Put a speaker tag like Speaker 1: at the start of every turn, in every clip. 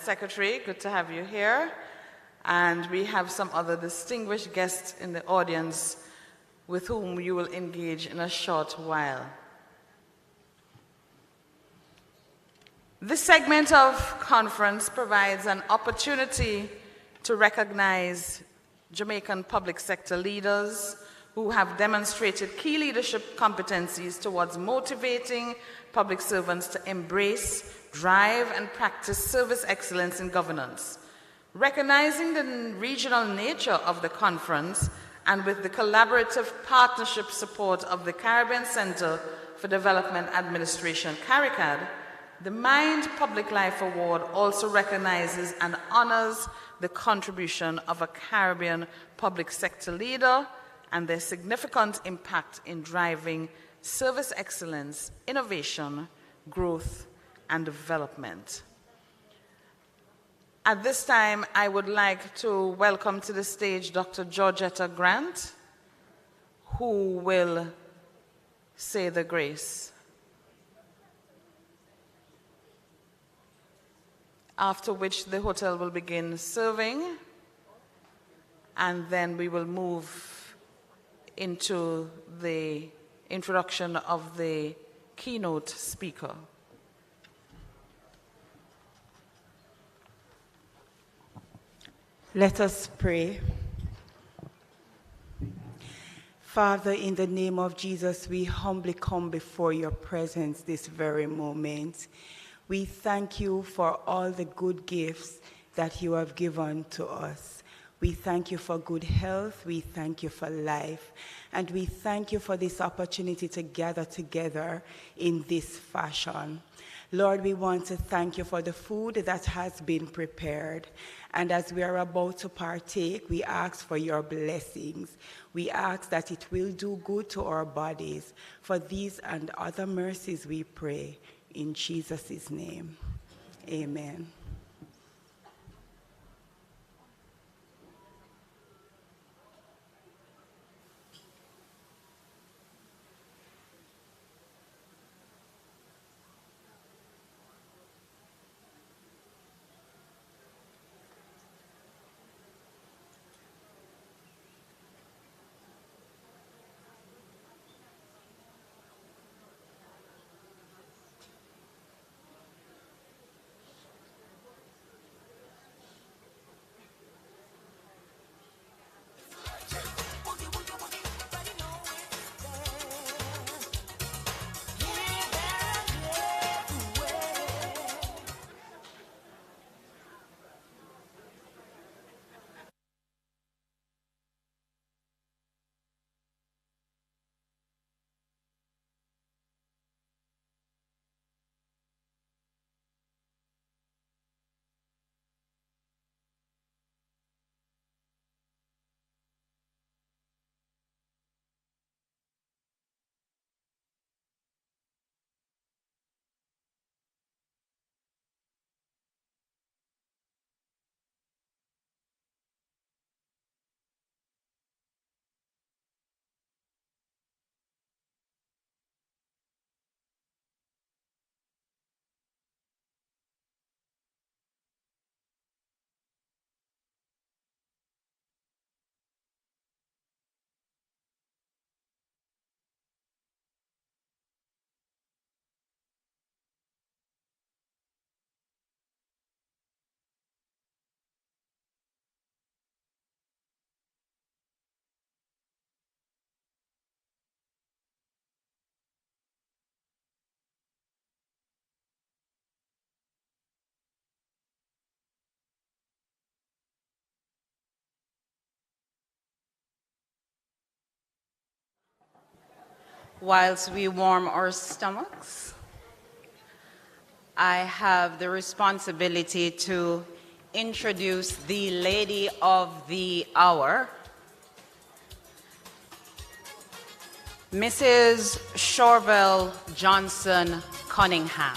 Speaker 1: Secretary, good to have you here. And we have some other distinguished guests in the audience with whom you will engage in a short while. This segment of conference provides an opportunity to recognize Jamaican public sector leaders who have demonstrated key leadership competencies towards motivating public servants to embrace, drive, and practice service excellence in governance. Recognizing the regional nature of the conference and with the collaborative partnership support of the Caribbean Center for Development Administration, CARICAD, the Mind Public Life Award also recognizes and honors the contribution of a Caribbean public sector leader and their significant impact in driving service excellence, innovation, growth, and development. At this time, I would like to welcome to the stage Dr. Georgetta Grant, who will say the grace. After which the hotel will begin serving, and then we will move into the introduction of the keynote speaker.
Speaker 2: Let us pray. Father, in the name of Jesus, we humbly come before your presence this very moment. We thank you for all the good gifts that you have given to us. We thank you for good health, we thank you for life, and we thank you for this opportunity to gather together in this fashion. Lord, we want to thank you for the food that has been prepared. And as we are about to partake, we ask for your blessings. We ask that it will do good to our bodies. For these and other mercies we pray. In Jesus' name, amen. Whilst we warm our stomachs, I have the responsibility to introduce the Lady of the Hour, Mrs. Shorville Johnson Cunningham.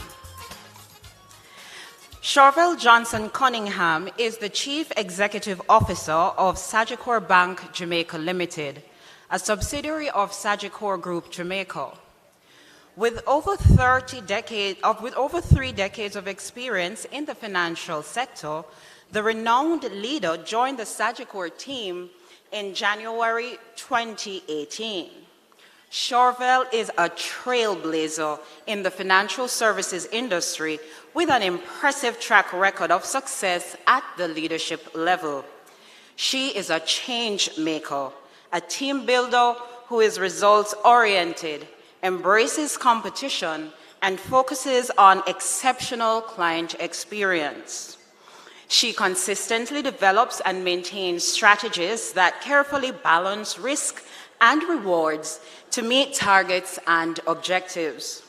Speaker 2: Shorville Johnson Cunningham is the Chief Executive Officer of Sagicor Bank Jamaica Limited, a subsidiary of Sagicor Group Jamaica.
Speaker 3: With over 3 decades of experience in the financial sector, the renowned leader joined the Sagicor team in January 2018. Chauvel is a trailblazer in the financial services industry with an impressive track record of success at the leadership level. She is a change maker, a team builder who is results-oriented, embraces competition, and focuses on exceptional client experience. She consistently develops and maintains strategies that carefully balance risk and rewards to meet targets and objectives.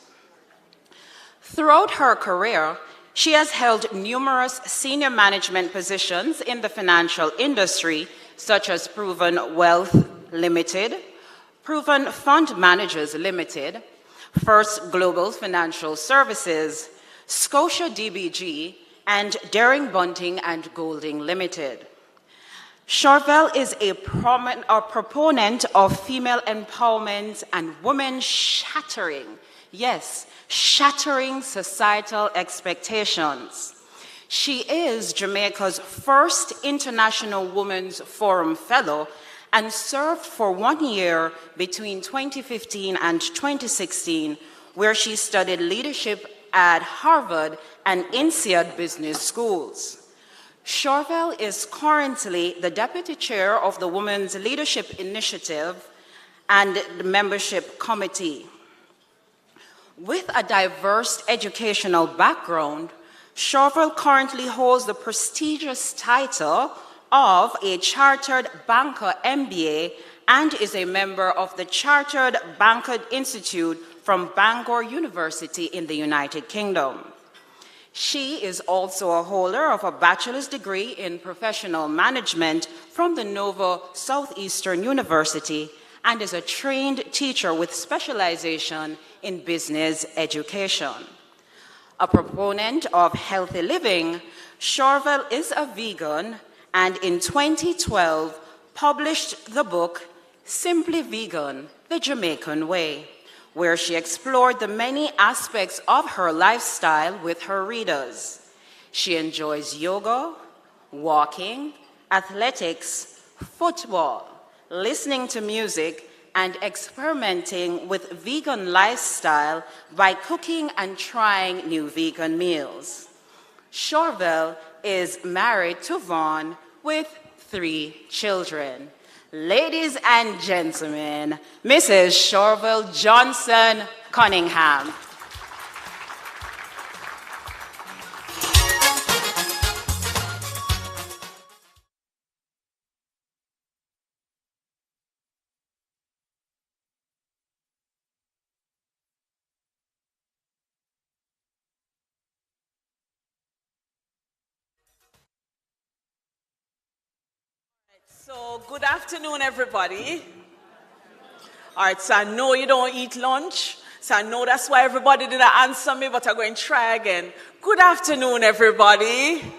Speaker 3: Throughout her career, she has held numerous senior management positions in the financial industry, such as Proven Wealth Limited, Proven Fund Managers Limited, First Global Financial Services, Scotia DBG, and Daring Bunting and Golding Limited. Chauvel is a proponent of female empowerment and women shattering societal expectations. She is Jamaica's first International Women's Forum Fellow and served for 1 year between 2015 and 2016, where she studied leadership at Harvard and INSEAD Business Schools. Chauvel is currently the deputy chair of the Women's Leadership Initiative and the membership committee. With a diverse educational background, Chauvel currently holds the prestigious title of a Chartered Banker MBA and is a member of the Chartered Banker Institute from Bangor University in the United Kingdom. She is also a holder of a bachelor's degree in professional management from the Nova Southeastern University and is a trained teacher with specialization in business education. A proponent of healthy living, Chauvel is a vegan and in 2012 published the book Simply Vegan, The Jamaican Way, where she explored the many aspects of her lifestyle with her readers. She enjoys yoga, walking, athletics, football, listening to music, and experimenting with vegan lifestyle by cooking and trying new vegan meals. Chauvel is married to Vaughn with 3 children. Ladies and gentlemen, Mrs. Chauvel Johnson Cunningham.
Speaker 4: So, good afternoon, everybody. All right, so I know you don't eat lunch, so I know that's why everybody didn't answer me, but I'm going to try again. Good afternoon, everybody. Good afternoon.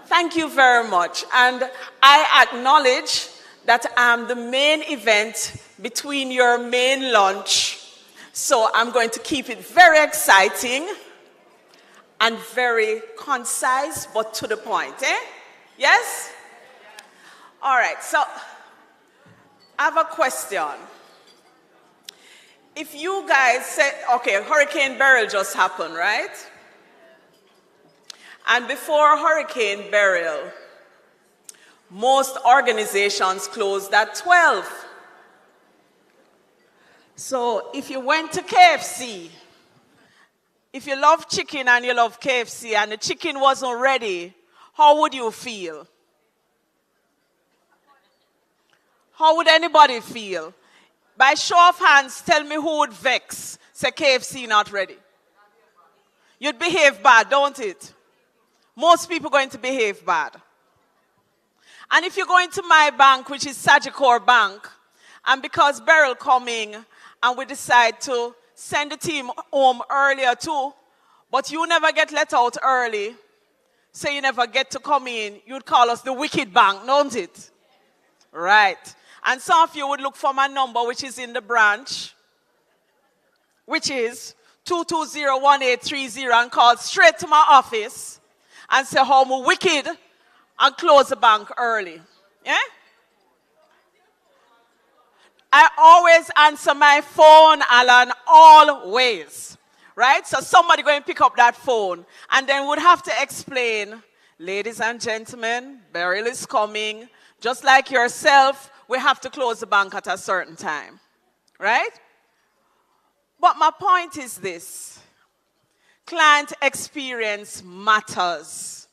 Speaker 4: Thank you very much. And I acknowledge that I'm the main event between your main lunch, so I'm going to keep it very exciting and very concise, but to the point, Yes? All right, so I have a question. If you guys said, okay, Hurricane Beryl just happened, right? And before Hurricane Beryl, most organizations closed at 12. So if you went to KFC, if you love chicken and you love KFC and the chicken wasn't ready, how would you feel? How would anybody feel? By show of hands, tell me who would vex, say KFC not ready. You'd behave bad, don't it? Most people are going to behave bad. And if you're going to my bank, which is Sagicor Bank, and because Beryl coming, and we decide to send the team home earlier too, but you never get let out early, so you never get to come in, you'd call us the wicked bank, don't it? Right. And some of you would look for my number, which is in the branch. which is 220-1830, and call straight to my office and say how I'm wicked and close the bank early. Yeah? I always answer my phone, Alan, always. Right? So somebody going to pick up that phone and then would have to explain, ladies and gentlemen, burial is coming. Just like yourself, we have to close the bank at a certain time. Right? But my point is this. Client experience matters.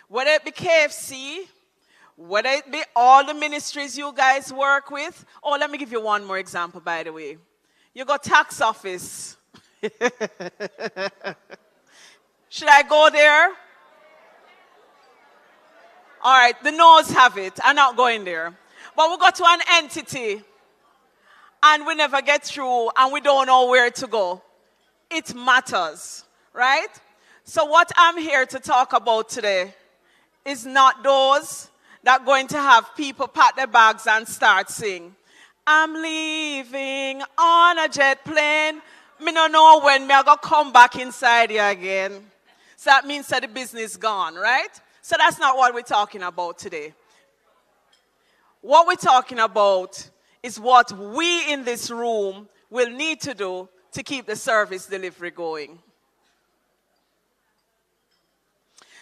Speaker 4: Whether it be KFC, whether it be all the ministries you guys work with. Oh, let me give you one more example, by the way. You got tax office. Should I go there? All right, the no's have it. I'm not going there. But we go to an entity, and we never get through, and we don't know where to go. It matters, right? So what I'm here to talk about today is not those that are going to have people pack their bags and start sing. I'm leaving on a jet plane. Me no know when me I go come back inside here again. So that means that the business gone, right? So that's not what we're talking about today. What we're talking about is what we in this room will need to do to keep the service delivery going.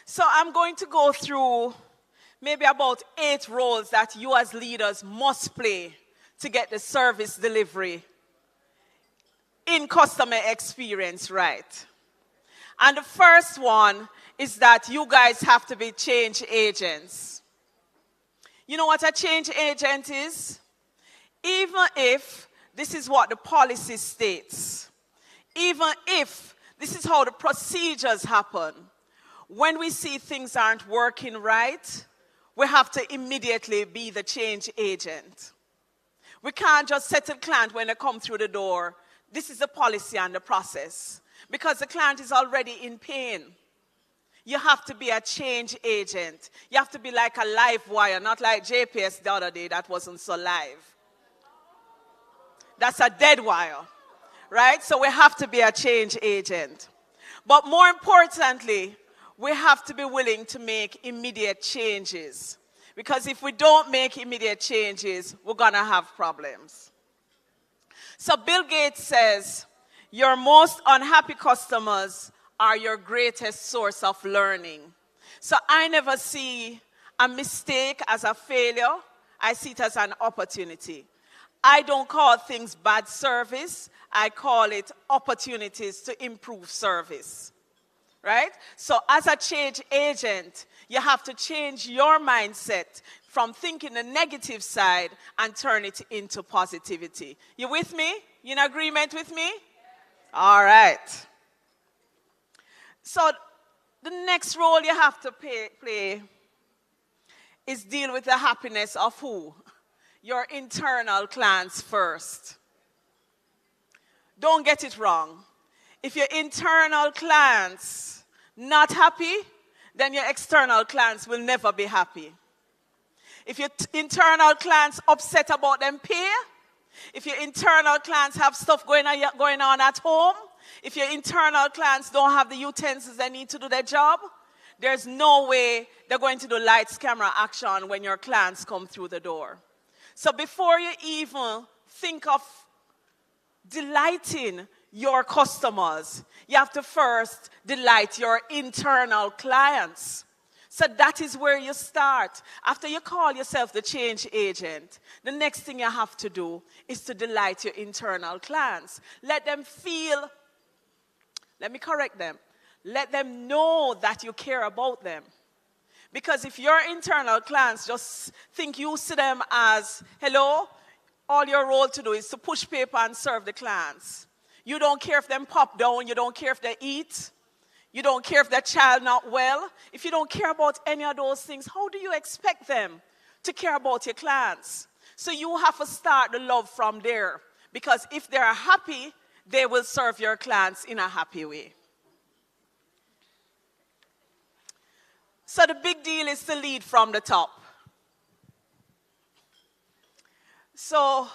Speaker 4: So I'm going to go through maybe about 8 roles that you as leaders must play to get the service delivery in customer experience right. And the first one is that you guys have to be change agents. You know what a change agent is? Even if this is what the policy states, even if this is how the procedures happen, when we see things aren't working right, we have to immediately be the change agent. We can't just settle client when they come through the door. This is the policy and the process. Because the client is already in pain. You have to be a change agent. You have to be like a live wire, not like JPS the other day that wasn't so live. That's a dead wire, right? So we have to be a change agent. But more importantly, we have to be willing to make immediate changes. Because if we don't make immediate changes, we're going to have problems. So Bill Gates says, your most unhappy customers are your greatest source of learning. So I never see a mistake as a failure. I see it as an opportunity. I don't call things bad service. I call it opportunities to improve service. Right? So as a change agent, you have to change your mindset from thinking the negative side and turn it into positivity. You with me? You in agreement with me? All right. So the next role you have to play is deal with the happiness of who? Your internal clients first. Don't get it wrong. If your internal clients not happy, then your external clients will never be happy. If your internal clients upset about them pay, if your internal clients have stuff going on at home, if your internal clients don't have the utensils they need to do their job, there's no way they're going to do lights, camera, action when your clients come through the door. So before you even think of delighting your customers, you have to first delight your internal clients. So that is where you start. After you call yourself the change agent, the next thing you have to do is to delight your internal clients. Let them feel, let me correct them, let them know that you care about them. Because if your internal clients just think you see them as, hello, all your role to do is to push paper and serve the clients. You don't care if them pop down, you don't care if they eat, you don't care if their child not well. If you don't care about any of those things, how do you expect them to care about your clients? So you have to start the love from there. Because if they are happy, they will serve your clients in a happy way. So the big deal is to lead from the top. So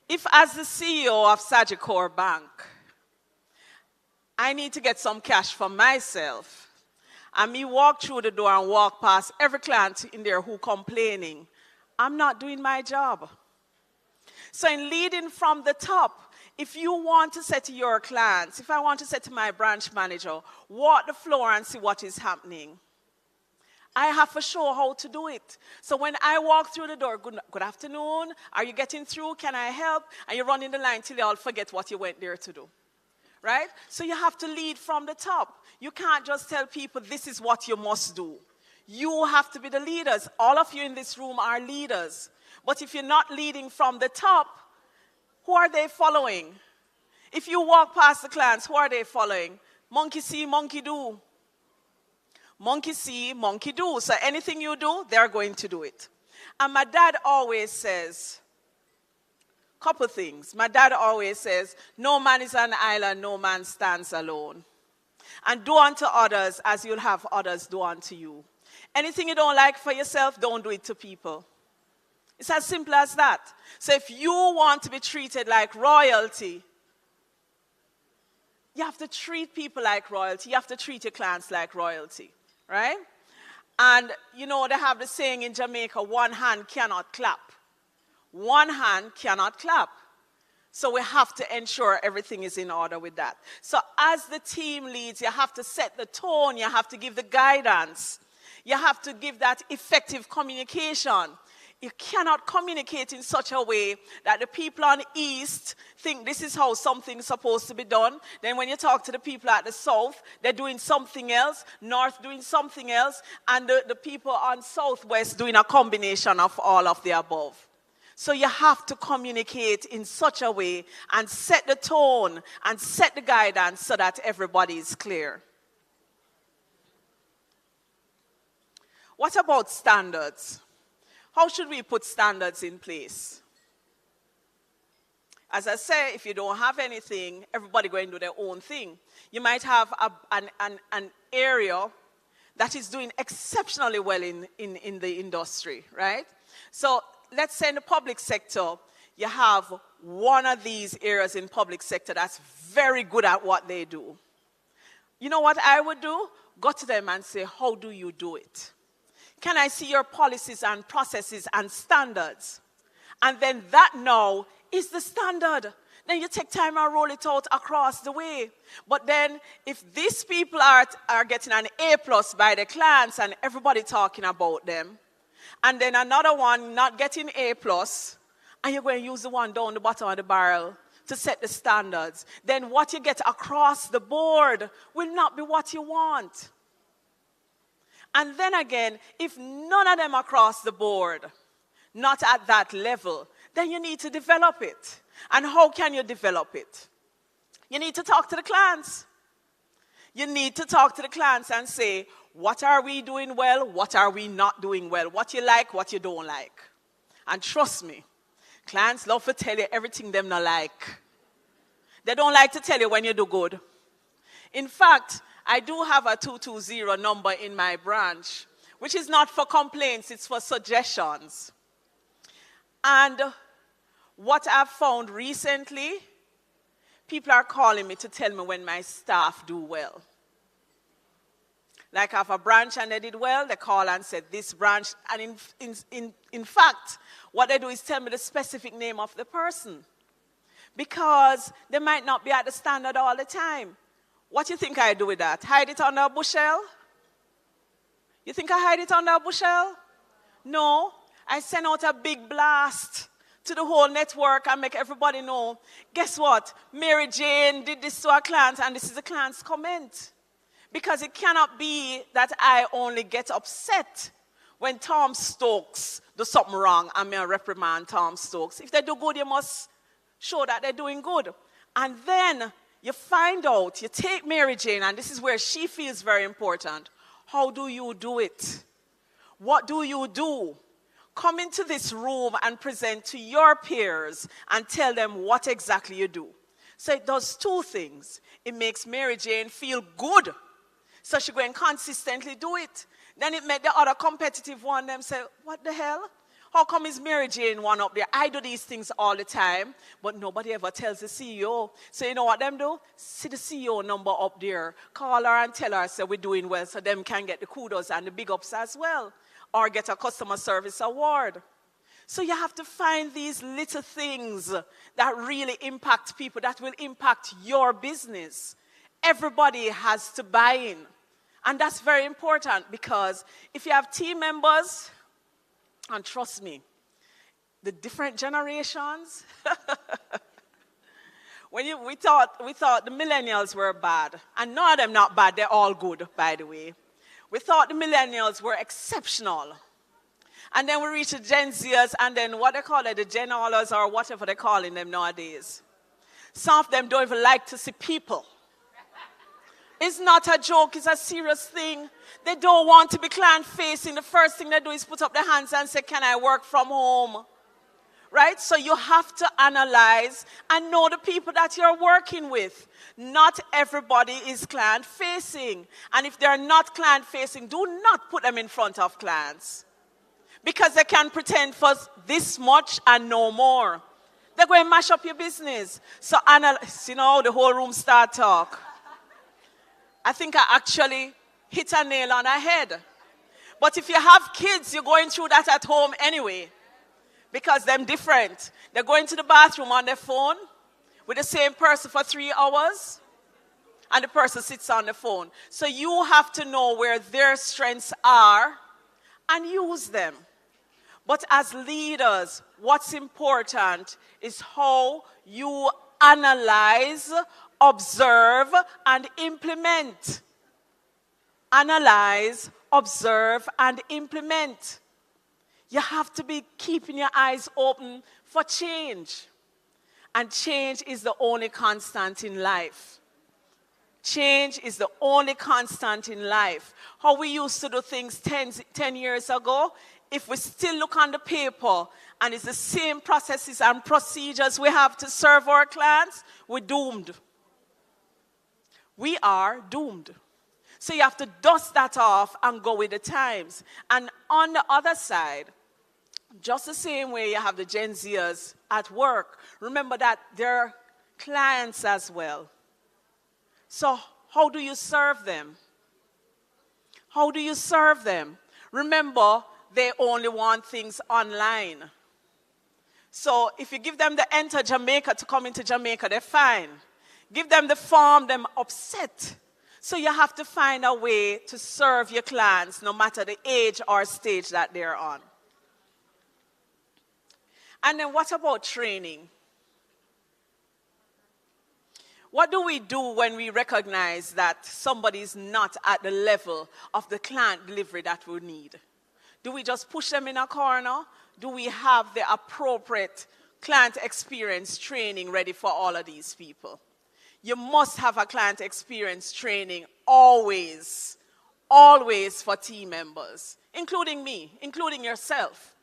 Speaker 4: if as the CEO of Sagicor Bank, I need to get some cash for myself. And me walk through the door and walk past every client in there who complaining. I'm not doing my job. So in leading from the top, if you want to say to your clients, if I want to say to my branch manager, walk the floor and see what is happening, I have to show how to do it. So when I walk through the door, good afternoon, are you getting through, can I help? And you run in the line till you all forget what you went there to do. Right? So you have to lead from the top. You can't just tell people this is what you must do. You have to be the leaders. All of you in this room are leaders. But if you're not leading from the top, who are they following? If you walk past the clients, who are they following? Monkey see, monkey do. Monkey see, monkey do. So anything you do, they're going to do it. And my dad always says, couple things. My dad always says, no man is an island, no man stands alone. And do unto others as you'll have others do unto you. Anything you don't like for yourself, don't do it to people. It's as simple as that. So if you want to be treated like royalty, you have to treat people like royalty. You have to treat your clients like royalty, right? And you know, they have the saying in Jamaica, one hand cannot clap. One hand cannot clap. So we have to ensure everything is in order with that. So as the team leads, you have to set the tone. You have to give the guidance. You have to give that effective communication. You cannot communicate in such a way that the people on the east think this is how something's supposed to be done. Then when you talk to the people at the south, they're doing something else, north doing something else, and the people on southwest doing a combination of all of the above. So you have to communicate in such a way and set the tone and set the guidance so that everybody is clear. What about standards? How should we put standards in place? As I say, if you don't have anything, everybody going to do their own thing. You might have an area that is doing exceptionally well in the industry, right? So let's say in the public sector, you have one of these areas in public sector that's very good at what they do. You know what I would do? Go to them and say, how do you do it? Can I see your policies and processes and standards? And then that now is the standard. Then you take time and roll it out across the way. But then if these people are getting an A+ by the clients and everybody talking about them, and then another one not getting A+, and you're going to use the one down the bottom of the barrel to set the standards, then what you get across the board will not be what you want. And then again, if none of them across the board, not at that level, then you need to develop it. And how can you develop it? You need to talk to the clients. You need to talk to the clients and say, what are we doing well? What are we not doing well? What you like, what you don't like. And trust me, clients love to tell you everything them not like. They don't like to tell you when you do good. In fact, I do have a 220 number in my branch, which is not for complaints, it's for suggestions. And what I've found recently, people are calling me to tell me when my staff do well. Like I have a branch and they did well, they call and said this branch, and in fact, what they do is tell me the specific name of the person. Because they might not be at the standard all the time. What do you think I do with that? Hide it under a bushel? You think I hide it under a bushel? No. I send out a big blast to the whole network and make everybody know, guess what? Mary Jane did this to our client, and this is the client's comment. Because it cannot be that I only get upset when Tom Stokes does something wrong and may reprimand Tom Stokes. If they do good, you must show that they're doing good. And then you find out, you take Mary Jane, and this is where she feels very important. How do you do it? What do you do? Come into this room and present to your peers and tell them what exactly you do. So it does two things. It makes Mary Jane feel good. So she go and consistently do it. Then it made the other competitive one them say, what the hell? How come is Mary Jane one up there? I do these things all the time, but nobody ever tells the CEO. So you know what them do? See the CEO number up there. Call her and tell her, say we're doing well, so them can get the kudos and the big ups as well. Or get a customer service award. So you have to find these little things that really impact people, that will impact your business. Everybody has to buy in. And that's very important because if you have team members, and trust me, the different generations, we thought the millennials were bad. And none of them not bad, they're all good, by the way. We thought the millennials were exceptional. And then we reached the Gen Zers, and then what they call it, the Gen Allers, or whatever they're calling them nowadays. Some of them don't even like to see people. It's not a joke, it's a serious thing. They don't want to be client-facing. The first thing they do is put up their hands and say, can I work from home? Right? So you have to analyze and know the people that you're working with. Not everybody is client-facing. And if they're not client-facing, do not put them in front of clients. Because they can pretend for this much and no more. They're going to mash up your business. So analyze, the whole room start talk. I think I actually hit a nail on the head. But if you have kids, you're going through that at home anyway. Because they're different. They're going to the bathroom on their phone with the same person for 3 hours. And the person sits on the phone. So you have to know where their strengths are and use them. But as leaders, what's important is how you analyze, observe, and implement. Analyze, observe, and implement. You have to be keeping your eyes open for change. And change is the only constant in life. Change is the only constant in life. How we used to do things 10 years ago, if we still look on the paper and it's the same processes and procedures we have to serve our clients, we're doomed. We are doomed. So you have to dust that off and go with the times. And on the other side, just the same way you have the Gen Zers at work, remember that they're clients as well. So how do you serve them? How do you serve them? Remember, they only want things online. So if you give them the enter Jamaica to come into Jamaica, they're fine. Give them the form, they're upset. So you have to find a way to serve your clients no matter the age or stage that they're on. And then what about training? What do we do when we recognize that somebody is not at the level of the client delivery that we need? Do we just push them in a corner? Do we have the appropriate client experience training ready for all of these people? You must have a client experience training always, always for team members, including me, including yourself,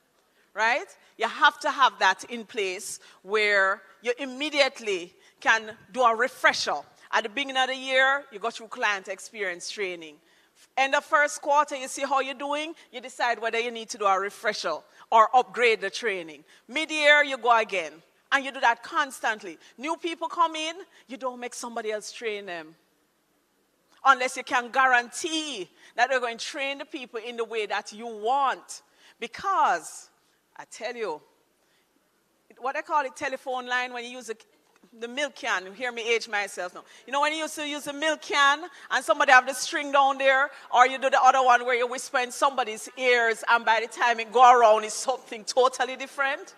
Speaker 4: right? You have to have that in place where you immediately can do a refresher. At the beginning of the year, you go through client experience training. End of first quarter, you see how you're doing, you decide whether you need to do a refresher or upgrade the training. Mid-year, you go again. And you do that constantly. New people come in, you don't make somebody else train them. Unless you can guarantee that they're going to train the people in the way that you want. Because, I tell you, what I call it telephone line when you use the milk can. You hear me age myself now. You know when you used to use a milk can and somebody have the string down there, or you do the other one where you whisper in somebody's ears and by the time it go around it's something totally different?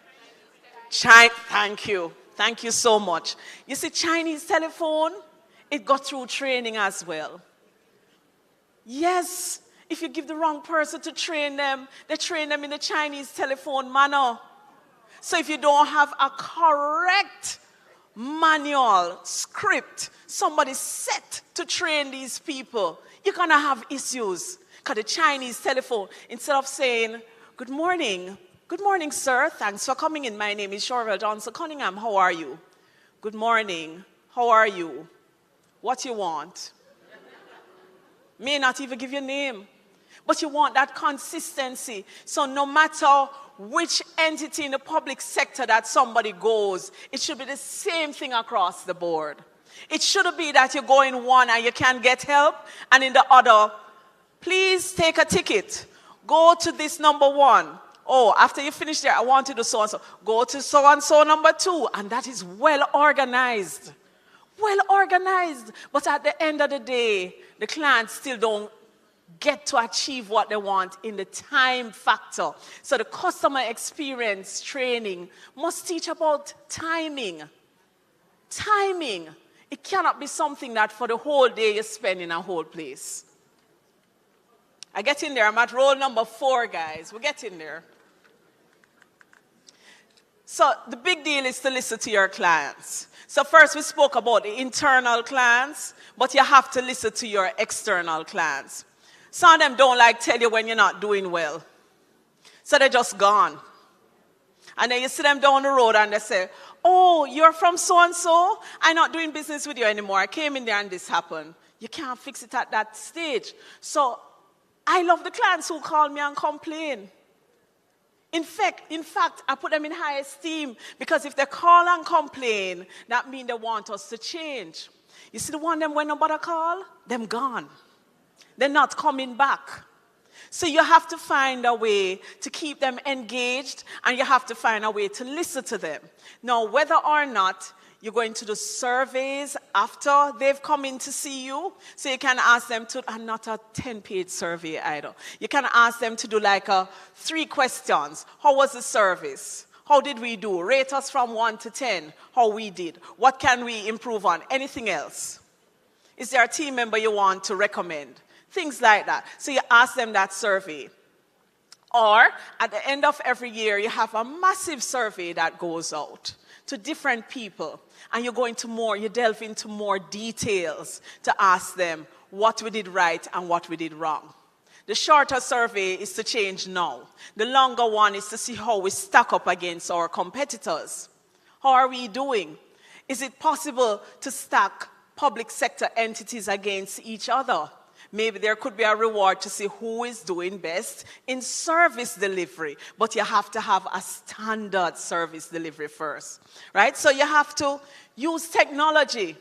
Speaker 4: Thank you. Thank you so much. You see, Chinese telephone, it got through training as well. Yes, if you give the wrong person to train them, they train them in the Chinese telephone manner. So if you don't have a correct manual, script, somebody set to train these people, you're going to have issues. Because the Chinese telephone, instead of saying, good morning, sir. Thanks for coming in. My name is Shorville Johnson Cunningham. How are you? Good morning. How are you? What you want? May not even give your name. But you want that consistency. So no matter which entity in the public sector that somebody goes, it should be the same thing across the board. It shouldn't be that you go in one and you can't get help, and in the other, please take a ticket. Go to this number 1. Oh, after you finish there, I want to do so-and-so. Go to so-and-so number 2, and that is well organized. Well organized. But at the end of the day, the clients still don't get to achieve what they want in the time factor. So the customer experience training must teach about timing. Timing. It cannot be something that for the whole day you spend in a whole place. I get in there. I'm at roll number 4, guys. We're getting there. So the big deal is to listen to your clients. So first we spoke about the internal clients, but you have to listen to your external clients. Some of them don't like tell you when you're not doing well. So they're just gone. And then you see them down the road and they say, oh, you're from so-and-so? I'm not doing business with you anymore. I came in there and this happened. You can't fix it at that stage. So I love the clients who call me and complain. In fact, I put them in high esteem because if they call and complain, that means they want us to change. You see the one them when nobody call, them gone. They're not coming back. So you have to find a way to keep them engaged, and you have to find a way to listen to them. Now, whether or not you're going to do surveys after they've come in to see you, so you can ask them to, and not a 10-page survey either. You can ask them to do like 3 questions. How was the service? How did we do? Rate us from 1 to 10, how we did. What can we improve on? Anything else? Is there a team member you want to recommend? Things like that. So you ask them that survey. Or at the end of every year, you have a massive survey that goes out to different people. And you delve into more details to ask them what we did right and what we did wrong. The shorter survey is to change now. The longer one is to see how we stack up against our competitors. How are we doing? Is it possible to stack public sector entities against each other? Maybe there could be a reward to see who is doing best in service delivery. But you have to have a standard service delivery first, right? So you have to use technology.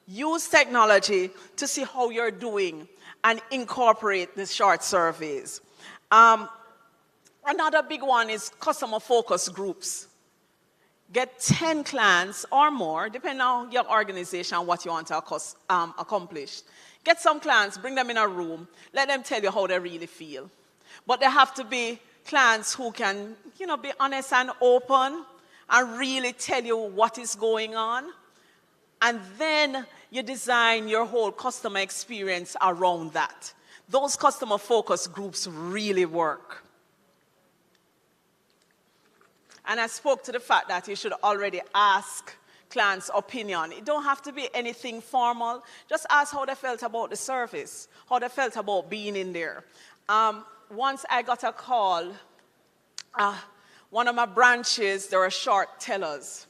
Speaker 4: Use technology to see how you're doing and incorporate the short surveys. Another big one is customer focus groups. Get 10 clients or more, depending on your organization and what you want to accomplish. Get some clients, bring them in a room, let them tell you how they really feel. But they have to be clients who can, be honest and open and really tell you what is going on. And then you design your whole customer experience around that. Those customer focus groups really work. And I spoke to the fact that you should already ask clients' opinion. It don't have to be anything formal. Just ask how they felt about the service, how they felt about being in there. Once I got a call, one of my branches, there were short tellers.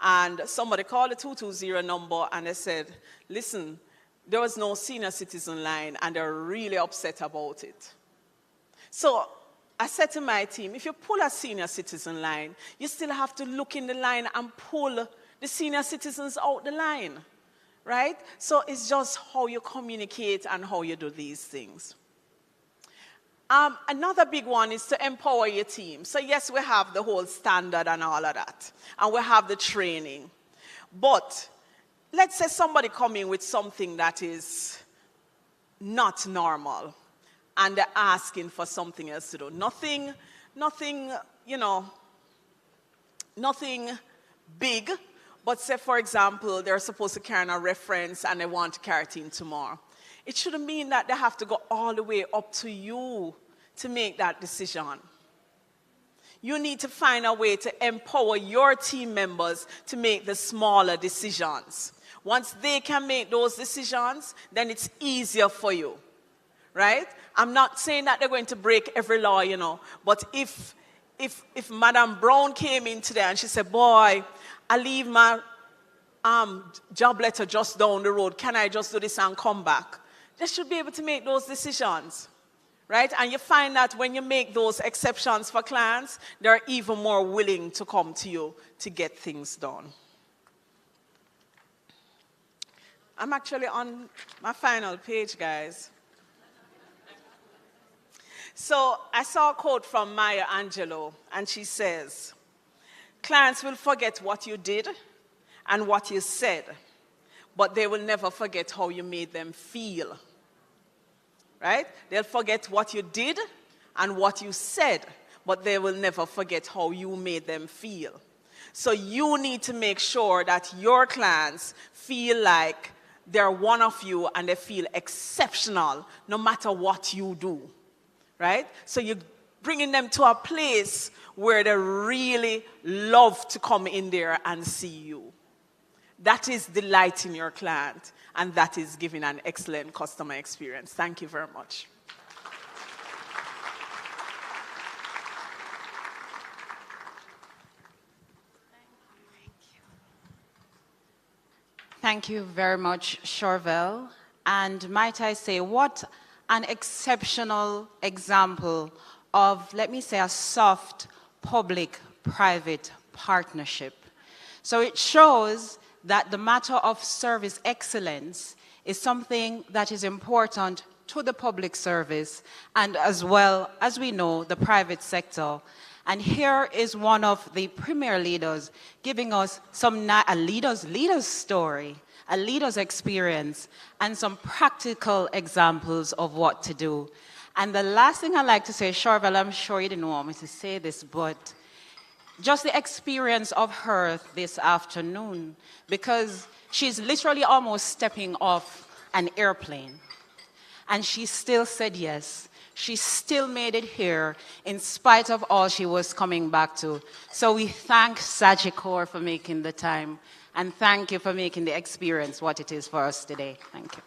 Speaker 4: And somebody called the 220 number and they said, listen, there was no senior citizen line and they're really upset about it. So I said to my team, if you pull a senior citizen line, you still have to look in the line and pull the senior citizens out the line, right? So it's just how you communicate and how you do these things. Another big one is to empower your team. So yes, we have the whole standard and all of that, and we have the training. But let's say somebody coming with something that is not normal, and they're asking for something else to do. Nothing big, but say, for example, they're supposed to carry a reference and they want to carry it in tomorrow. It shouldn't mean that they have to go all the way up to you to make that decision. You need to find a way to empower your team members to make the smaller decisions. Once they can make those decisions, then it's easier for you, right? I'm not saying that they're going to break every law, but if Madam Brown came in today and she said, boy, I leave my job letter just down the road, can I just do this and come back? They should be able to make those decisions, right? And you find that when you make those exceptions for clients, they're even more willing to come to you to get things done. I'm actually on my final page, guys. So I saw a quote from Maya Angelou, and she says, "Clients will forget what you did and what you said, but they will never forget how you made them feel." Right? They'll forget what you did and what you said, but they will never forget how you made them feel. So you need to make sure that your clients feel like they're one of you and they feel exceptional no matter what you do. Right? So you're bringing them to a place where they really love to come in there and see you. That is delighting your client, and that is giving an excellent customer experience. Thank you very much.
Speaker 3: Thank you very much, Charvel. And might I say, what an exceptional example of, let me say, a soft public-private partnership. So it shows that the matter of service excellence is something that is important to the public service and as well as we know the private sector. And here is one of the premier leaders giving us a leader's story, a leader's experience, and some practical examples of what to do. And the last thing I'd like to say, Charvel, I'm sure you didn't want me to say this, but just the experience of her this afternoon, because she's literally almost stepping off an airplane. And she still said yes. She still made it here in spite of all she was coming back to. So we thank Sagicor for making the time, and thank you for making the experience what it is for us today. Thank you.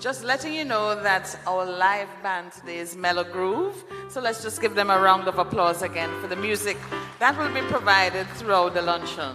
Speaker 1: Just letting you know that our live band today is Mellow Groove. So let's just give them a round of applause again for the music that will be provided throughout the luncheon.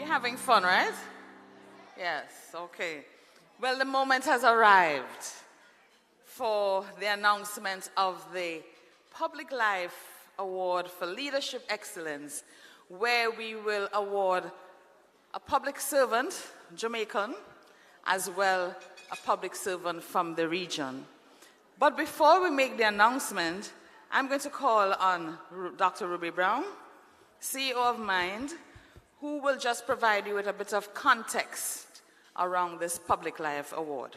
Speaker 1: You're having fun, right? Yes, okay. Well, the moment has arrived for the announcement of the Public Life Award for Leadership Excellence, where we will award a public servant, Jamaican, as well a public servant from the region. But before we make the announcement, I'm going to call on Dr. Ruby Brown, CEO of Mind, who will just provide you with a bit of context around this Public Life Award.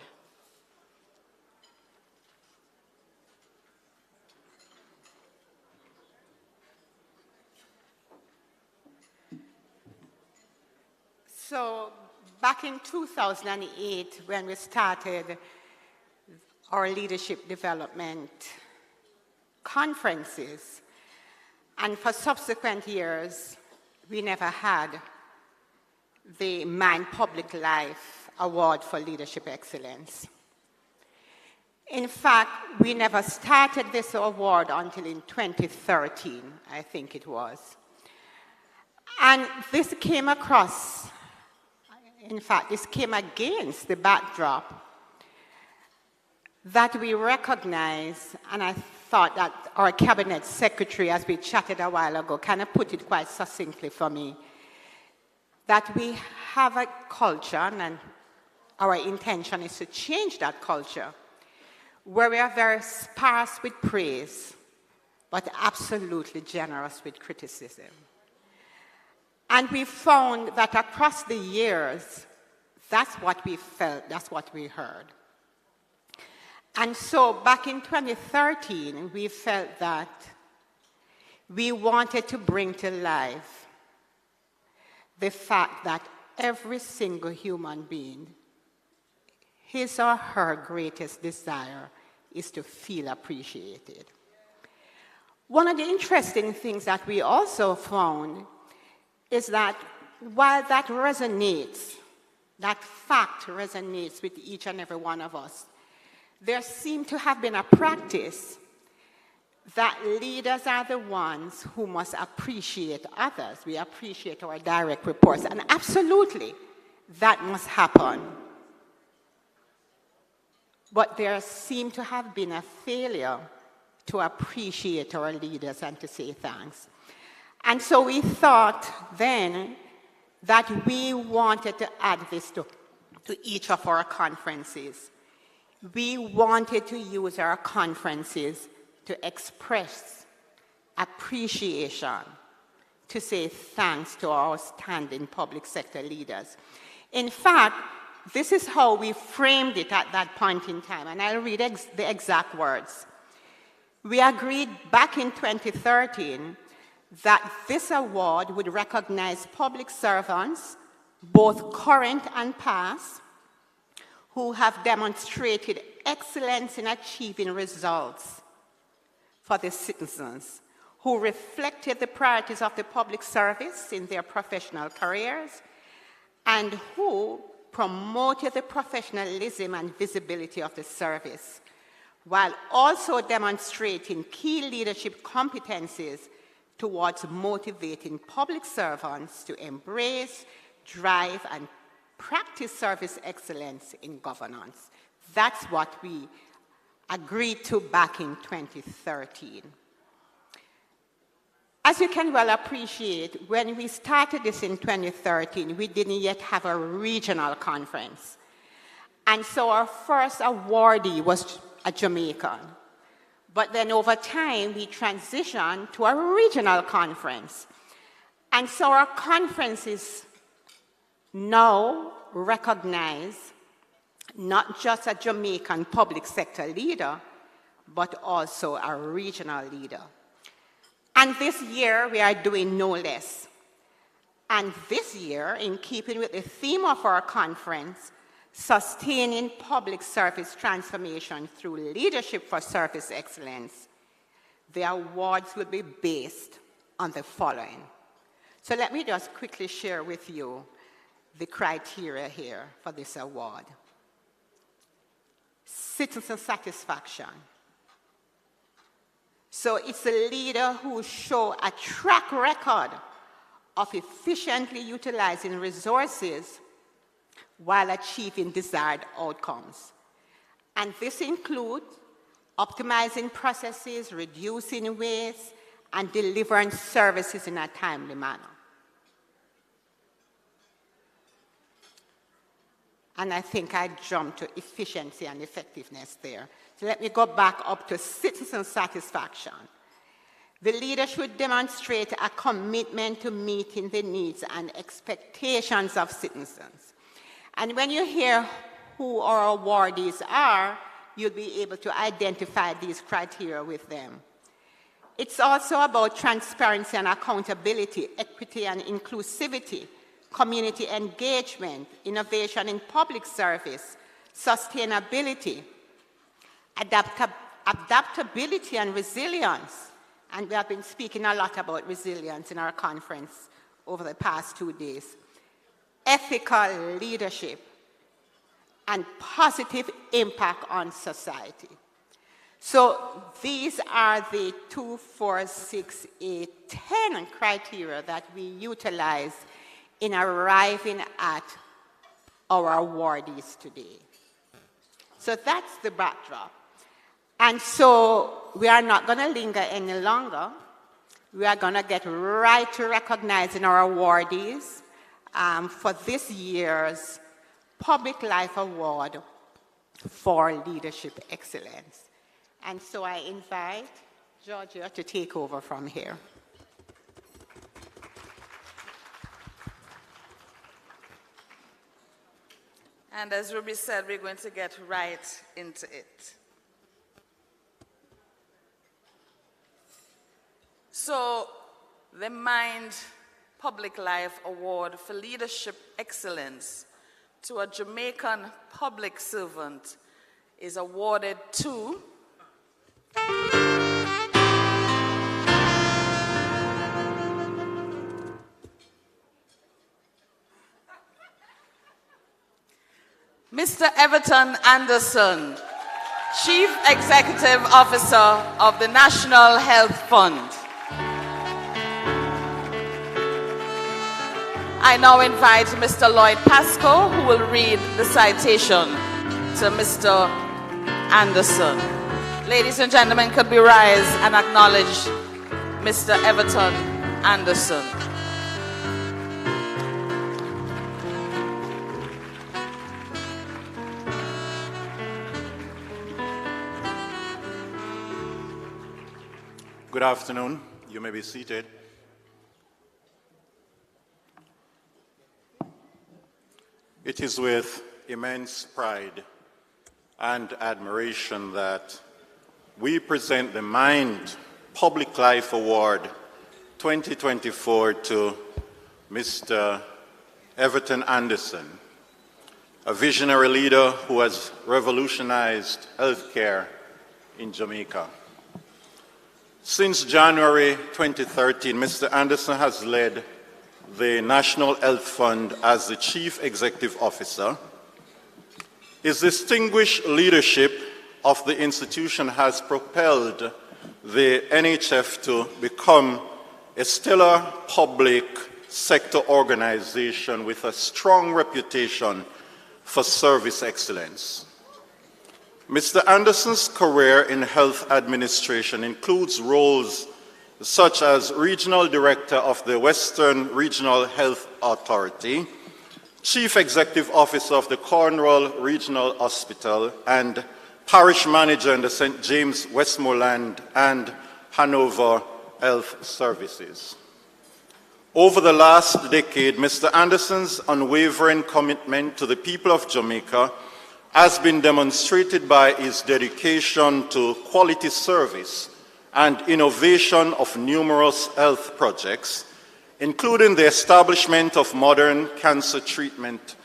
Speaker 5: So back in 2008, when we started our leadership development conferences, and for subsequent years, we never had the Mind Public Life Award for Leadership Excellence. In fact, we never started this award until in 2013, I think it was. And this came across, in fact, this came against the backdrop that we recognize, and I thought that our cabinet secretary, as we chatted a while ago, kind of put it quite succinctly for me, that we have a culture, and our intention is to change that culture, where we are very sparse with praise, but absolutely generous with criticism. And we found that across the years, that's what we felt, that's what we heard. And so back in 2013, we felt that we wanted to bring to life the fact that every single human being, his or her greatest desire is to feel appreciated. One of the interesting things that we also found is that while that resonates, that fact resonates with each and every one of us, there seemed to have been a practice that leaders are the ones who must appreciate others. We appreciate our direct reports, and absolutely, that must happen. But there seemed to have been a failure to appreciate our leaders and to say thanks. And so we thought then that we wanted to add this to each of our conferences. We wanted to use our conferences to express appreciation, to say thanks to our outstanding public sector leaders. In fact, this is how we framed it at that point in time, and I'll read the exact words. We agreed back in 2013 that this award would recognize public servants, both current and past, who have demonstrated excellence in achieving results for the citizens, who reflected the priorities of the public service in their professional careers, and who promoted the professionalism and visibility of the service, while also demonstrating key leadership competencies towards motivating public servants to embrace, drive, and practice service excellence in governance. That's what we agreed to back in 2013. As you can well appreciate, when we started this in 2013, we didn't yet have a regional conference. And so our first awardee was a Jamaican. But then over time, we transitioned to a regional conference. And so our conferences now recognize not just a Jamaican public sector leader, but also a regional leader. And this year, we are doing no less. And this year, in keeping with the theme of our conference, Sustaining Public Service Transformation Through Leadership for Service Excellence, the awards will be based on the following. So let me just quickly share with you the criteria here for this award. Citizen satisfaction. So it's a leader who shows a track record of efficiently utilizing resources while achieving desired outcomes. And this includes optimizing processes, reducing waste, and delivering services in a timely manner. And I think I jumped to efficiency and effectiveness there. So let me go back up to citizen satisfaction. The leader should demonstrate a commitment to meeting the needs and expectations of citizens. And when you hear who our awardees are, you'll be able to identify these criteria with them. It's also about transparency and accountability, equity and inclusivity, community engagement, innovation in public service, sustainability, adaptability and resilience. And we have been speaking a lot about resilience in our conference over the past 2 days. Ethical leadership and positive impact on society. So these are the 2, 4, 6, 8, 10 criteria that we utilize in arriving at our awardees today. So that's the backdrop. And so we are not going to linger any longer. We are going to get right to recognizing our awardees for this year's Public Life Award for Leadership Excellence. And so I invite Georgia to take over from here.
Speaker 1: And as Ruby said, we're going to get right into it. So, the Mind Public Life Award for Leadership Excellence to a Jamaican public servant is awarded to Mr. Everton Anderson, Chief Executive Officer of the National Health Fund. I now invite Mr. Lloyd Pascoe, who will read the citation to Mr. Anderson. Ladies and gentlemen, could we rise and acknowledge Mr. Everton Anderson?
Speaker 6: Good afternoon. You may be seated. It is with immense pride and admiration that we present the Mind Public Life Award 2024 to Mr. Everton Anderson, a visionary leader who has revolutionized healthcare in Jamaica. Since January 2013, Mr. Anderson has led the National Health Fund as the Chief Executive Officer. His distinguished leadership of the institution has propelled the NHF to become a stellar public sector organization with a strong reputation for service excellence. Mr. Anderson's career in health administration includes roles such as Regional Director of the Western Regional Health Authority, Chief Executive Officer of the Cornwall Regional Hospital, and Parish Manager in the St. James Westmoreland and Hanover Health Services. Over the last decade, Mr. Anderson's unwavering commitment to the people of Jamaica has been demonstrated by his dedication to quality service and innovation of numerous health projects, including the establishment of modern cancer treatment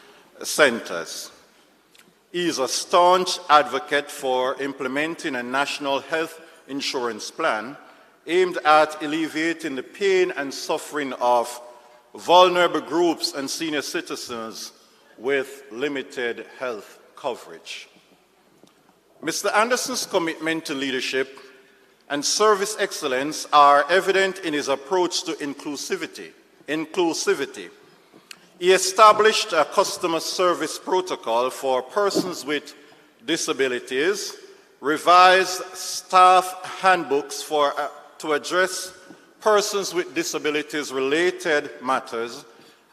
Speaker 6: centers. He is a staunch advocate for implementing a national health insurance plan aimed at alleviating the pain and suffering of vulnerable groups and senior citizens with limited health coverage. Mr. Anderson's commitment to leadership and service excellence are evident in his approach to inclusivity, inclusivity. He established a customer service protocol for persons with disabilities, revised staff handbooks to address persons with disabilities-related matters,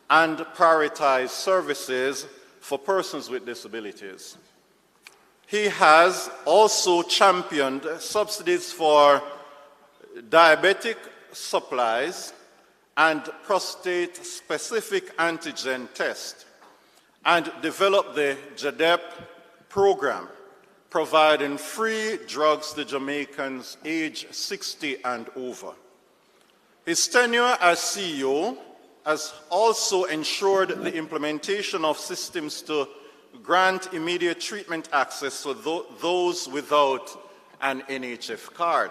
Speaker 6: and prioritize services for persons with disabilities. He has also championed subsidies for diabetic supplies and prostate-specific antigen test, and developed the JISTV program, providing free drugs to Jamaicans aged 60 and over. His tenure as CEO has also ensured the implementation of systems to grant immediate treatment access for those without an NHF card.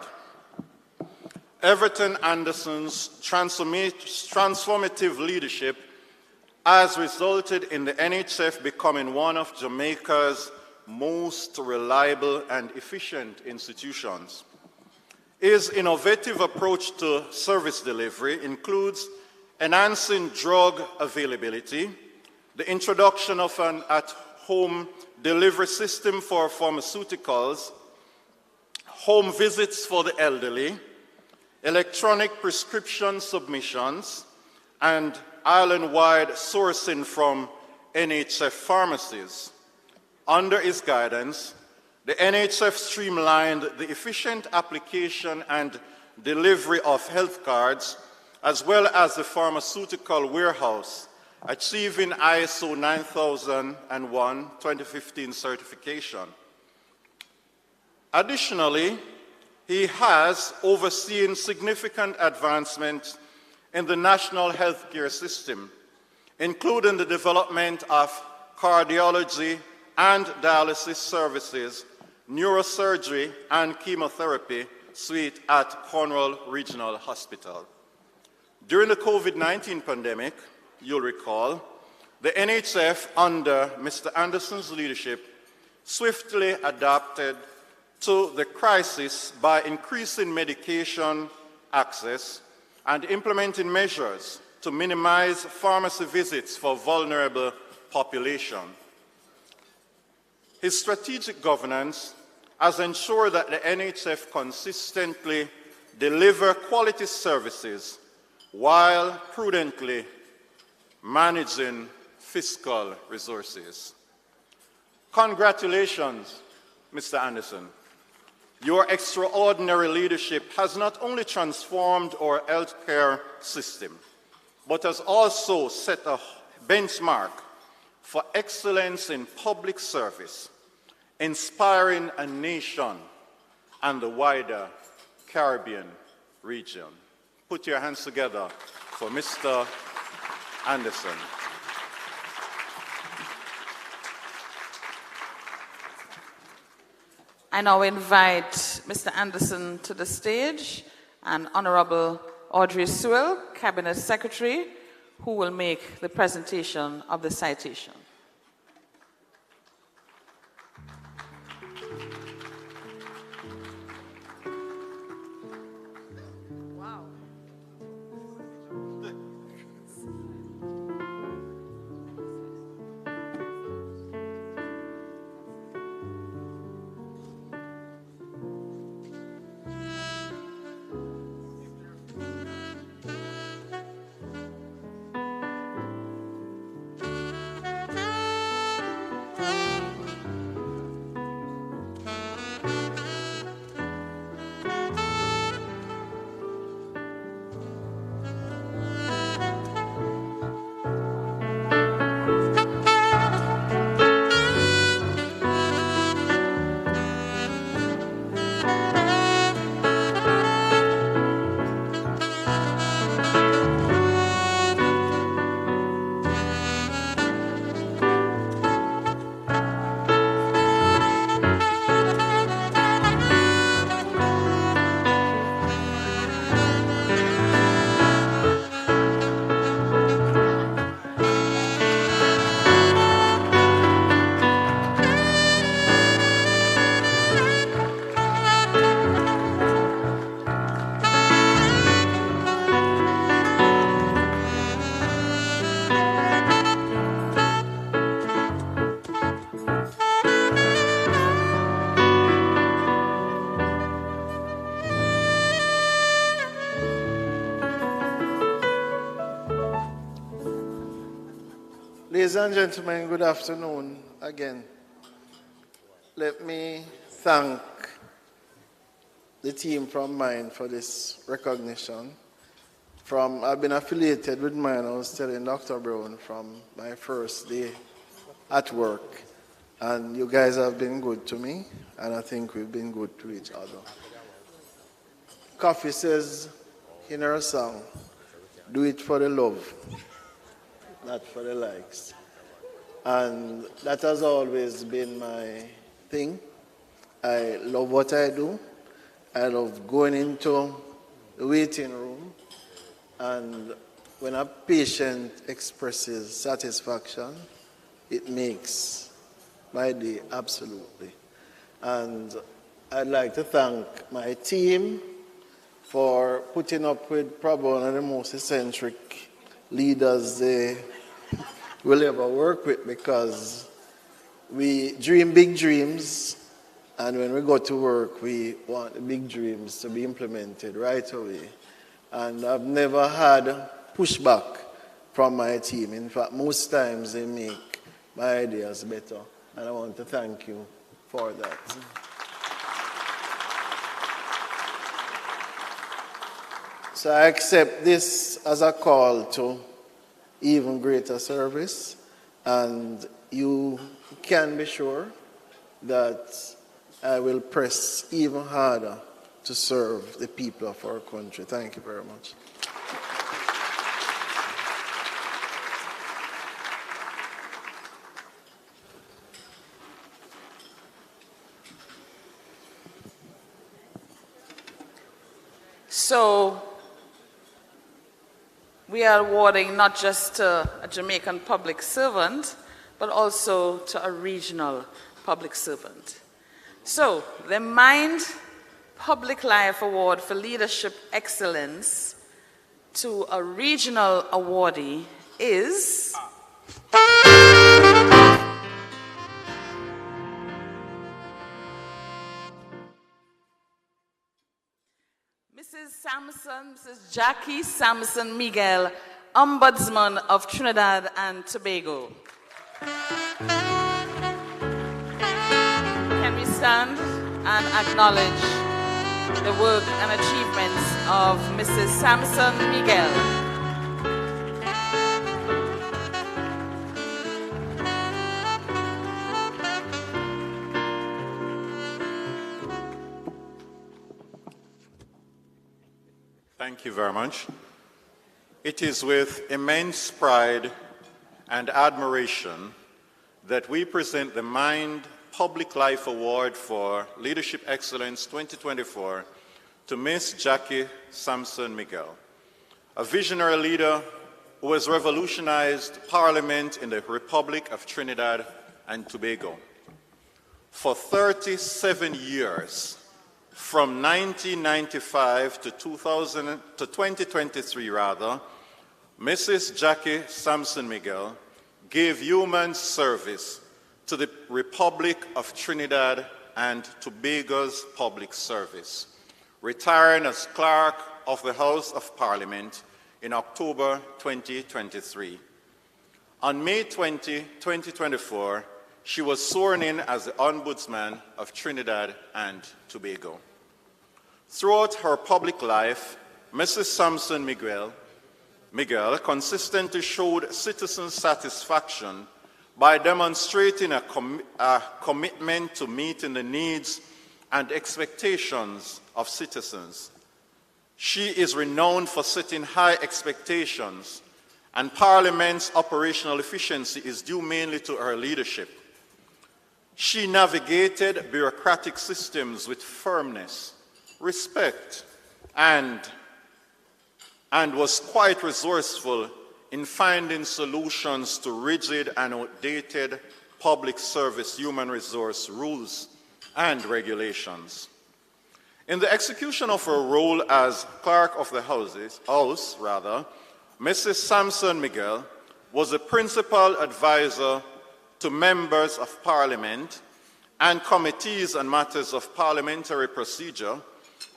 Speaker 6: Everton Anderson's transformative leadership has resulted in the NHF becoming one of Jamaica's most reliable and efficient institutions. His innovative approach to service delivery includes enhancing drug availability, the introduction of an at-home delivery system for pharmaceuticals, home visits for the elderly, electronic prescription submissions, and island-wide sourcing from NHF pharmacies. Under his guidance, the NHF streamlined the efficient application and delivery of health cards, as well as the pharmaceutical warehouse, achieving ISO 9001:2015 certification. Additionally, he has overseen significant advancements in the national healthcare system, including the development of cardiology and dialysis services, neurosurgery, and chemotherapy suite at Cornwall Regional Hospital. During the COVID-19 pandemic, you'll recall, the NHF, under Mr. Anderson's leadership, swiftly adapted to the crisis by increasing medication access and implementing measures to minimize pharmacy visits for vulnerable population. His strategic governance has ensured that the NHF consistently deliver quality services while prudently managing fiscal resources. Congratulations, Mr. Anderson. Your extraordinary leadership has not only transformed our healthcare system, but has also set a benchmark for excellence in public service, inspiring a nation and the wider Caribbean region. Put your hands together for Mr. Anderson.
Speaker 1: I now invite Mr. Anderson to the stage and Honorable Audrey Sewell, Cabinet Secretary, who will make the presentation of the citation.
Speaker 7: Ladies and gentlemen, good afternoon again. Let me thank the team from mine for this recognition. I've been affiliated with mine, I was telling Dr. Brown, from my first day at work. And you guys have been good to me, and I think we've been good to each other. Coffee says in her song, do it for the love, not for the likes. And that has always been my thing. I love what I do. I love going into the waiting room, and when a patient expresses satisfaction, it makes my day, absolutely. And I'd like to thank my team for putting up with probably one of the most eccentric leaders they will ever work with, because we dream big dreams, and when we go to work, we want the big dreams to be implemented right away. And I've never had pushback from my team. In fact, most times they make my ideas better, and I want to thank you for that. So I accept this as a call to even greater service, and you can be sure that I will press even harder to serve the people of our country. Thank you very much.
Speaker 1: So, we are awarding not just to a Jamaican public servant, but also to a regional public servant. So, the Mind Public Life Award for Leadership Excellence to a regional awardee is Mrs. Jackie Samson Miguel, Ombudsman of Trinidad and Tobago. Can we stand and acknowledge the work and achievements of Mrs. Samson Miguel?
Speaker 6: Thank you very much. It is with immense pride and admiration that we present the Mind Public Life Award for Leadership Excellence 2024 to Miss Jackie Samson Miguel, a visionary leader who has revolutionized Parliament in the Republic of Trinidad and Tobago. For 37 years, from 1995 to 2023, Mrs. Jackie Samson Miguel gave human service to the Republic of Trinidad and Tobago's public service, retiring as Clerk of the House of Parliament in October 2023. On May 20, 2024, she was sworn in as the Ombudsman of Trinidad and Tobago. Throughout her public life, Mrs. Samson Miguel consistently showed citizen satisfaction by demonstrating a commitment to meeting the needs and expectations of citizens. She is renowned for setting high expectations, and Parliament's operational efficiency is due mainly to her leadership. She navigated bureaucratic systems with firmness, respect, and was quite resourceful in finding solutions to rigid and outdated public service human resource rules and regulations. In the execution of her role as Clerk of the House, Mrs. Samson Miguel was a principal advisor to members of Parliament and committees on matters of parliamentary procedure,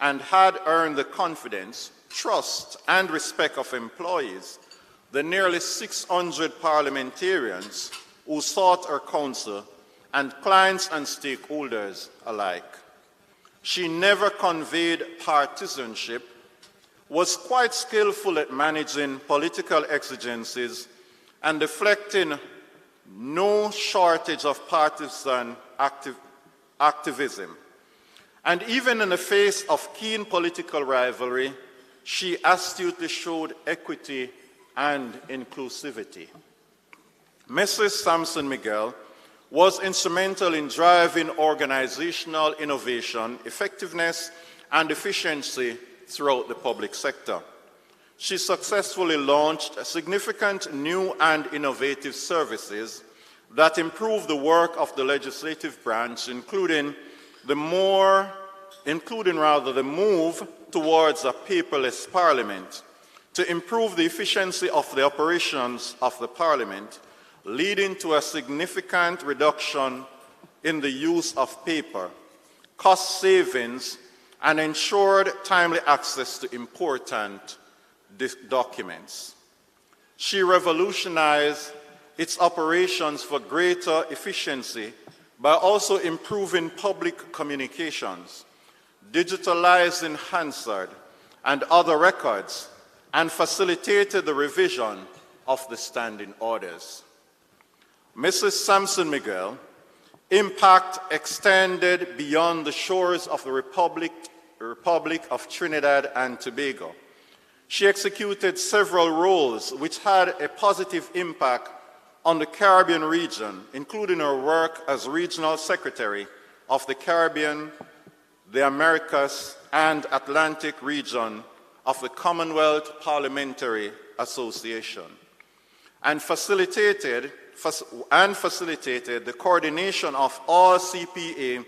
Speaker 6: and had earned the confidence, trust, and respect of employees the nearly 600 parliamentarians who sought her counsel, and clients and stakeholders alike. She never conveyed partisanship, was quite skillful at managing political exigencies, and deflecting no shortage of partisan activism. And even in the face of keen political rivalry, she astutely showed equity and inclusivity. Mrs. Sampson Miguel was instrumental in driving organizational innovation, effectiveness, and efficiency throughout the public sector. She successfully launched significant new and innovative services that improve the work of the legislative branch, including the move towards a paperless parliament, to improve the efficiency of the operations of the parliament, leading to a significant reduction in the use of paper, cost savings, and ensured timely access to important documents. She revolutionized its operations for greater efficiency by also improving public communications, digitalizing Hansard and other records, and facilitated the revision of the standing orders. Mrs. Sampson Miguel impact extended beyond the shores of the Republic of Trinidad and Tobago. She executed several roles which had a positive impact on the Caribbean region, including her work as Regional Secretary of the Caribbean, the Americas, and Atlantic region of the Commonwealth Parliamentary Association, and facilitated the coordination of all CPA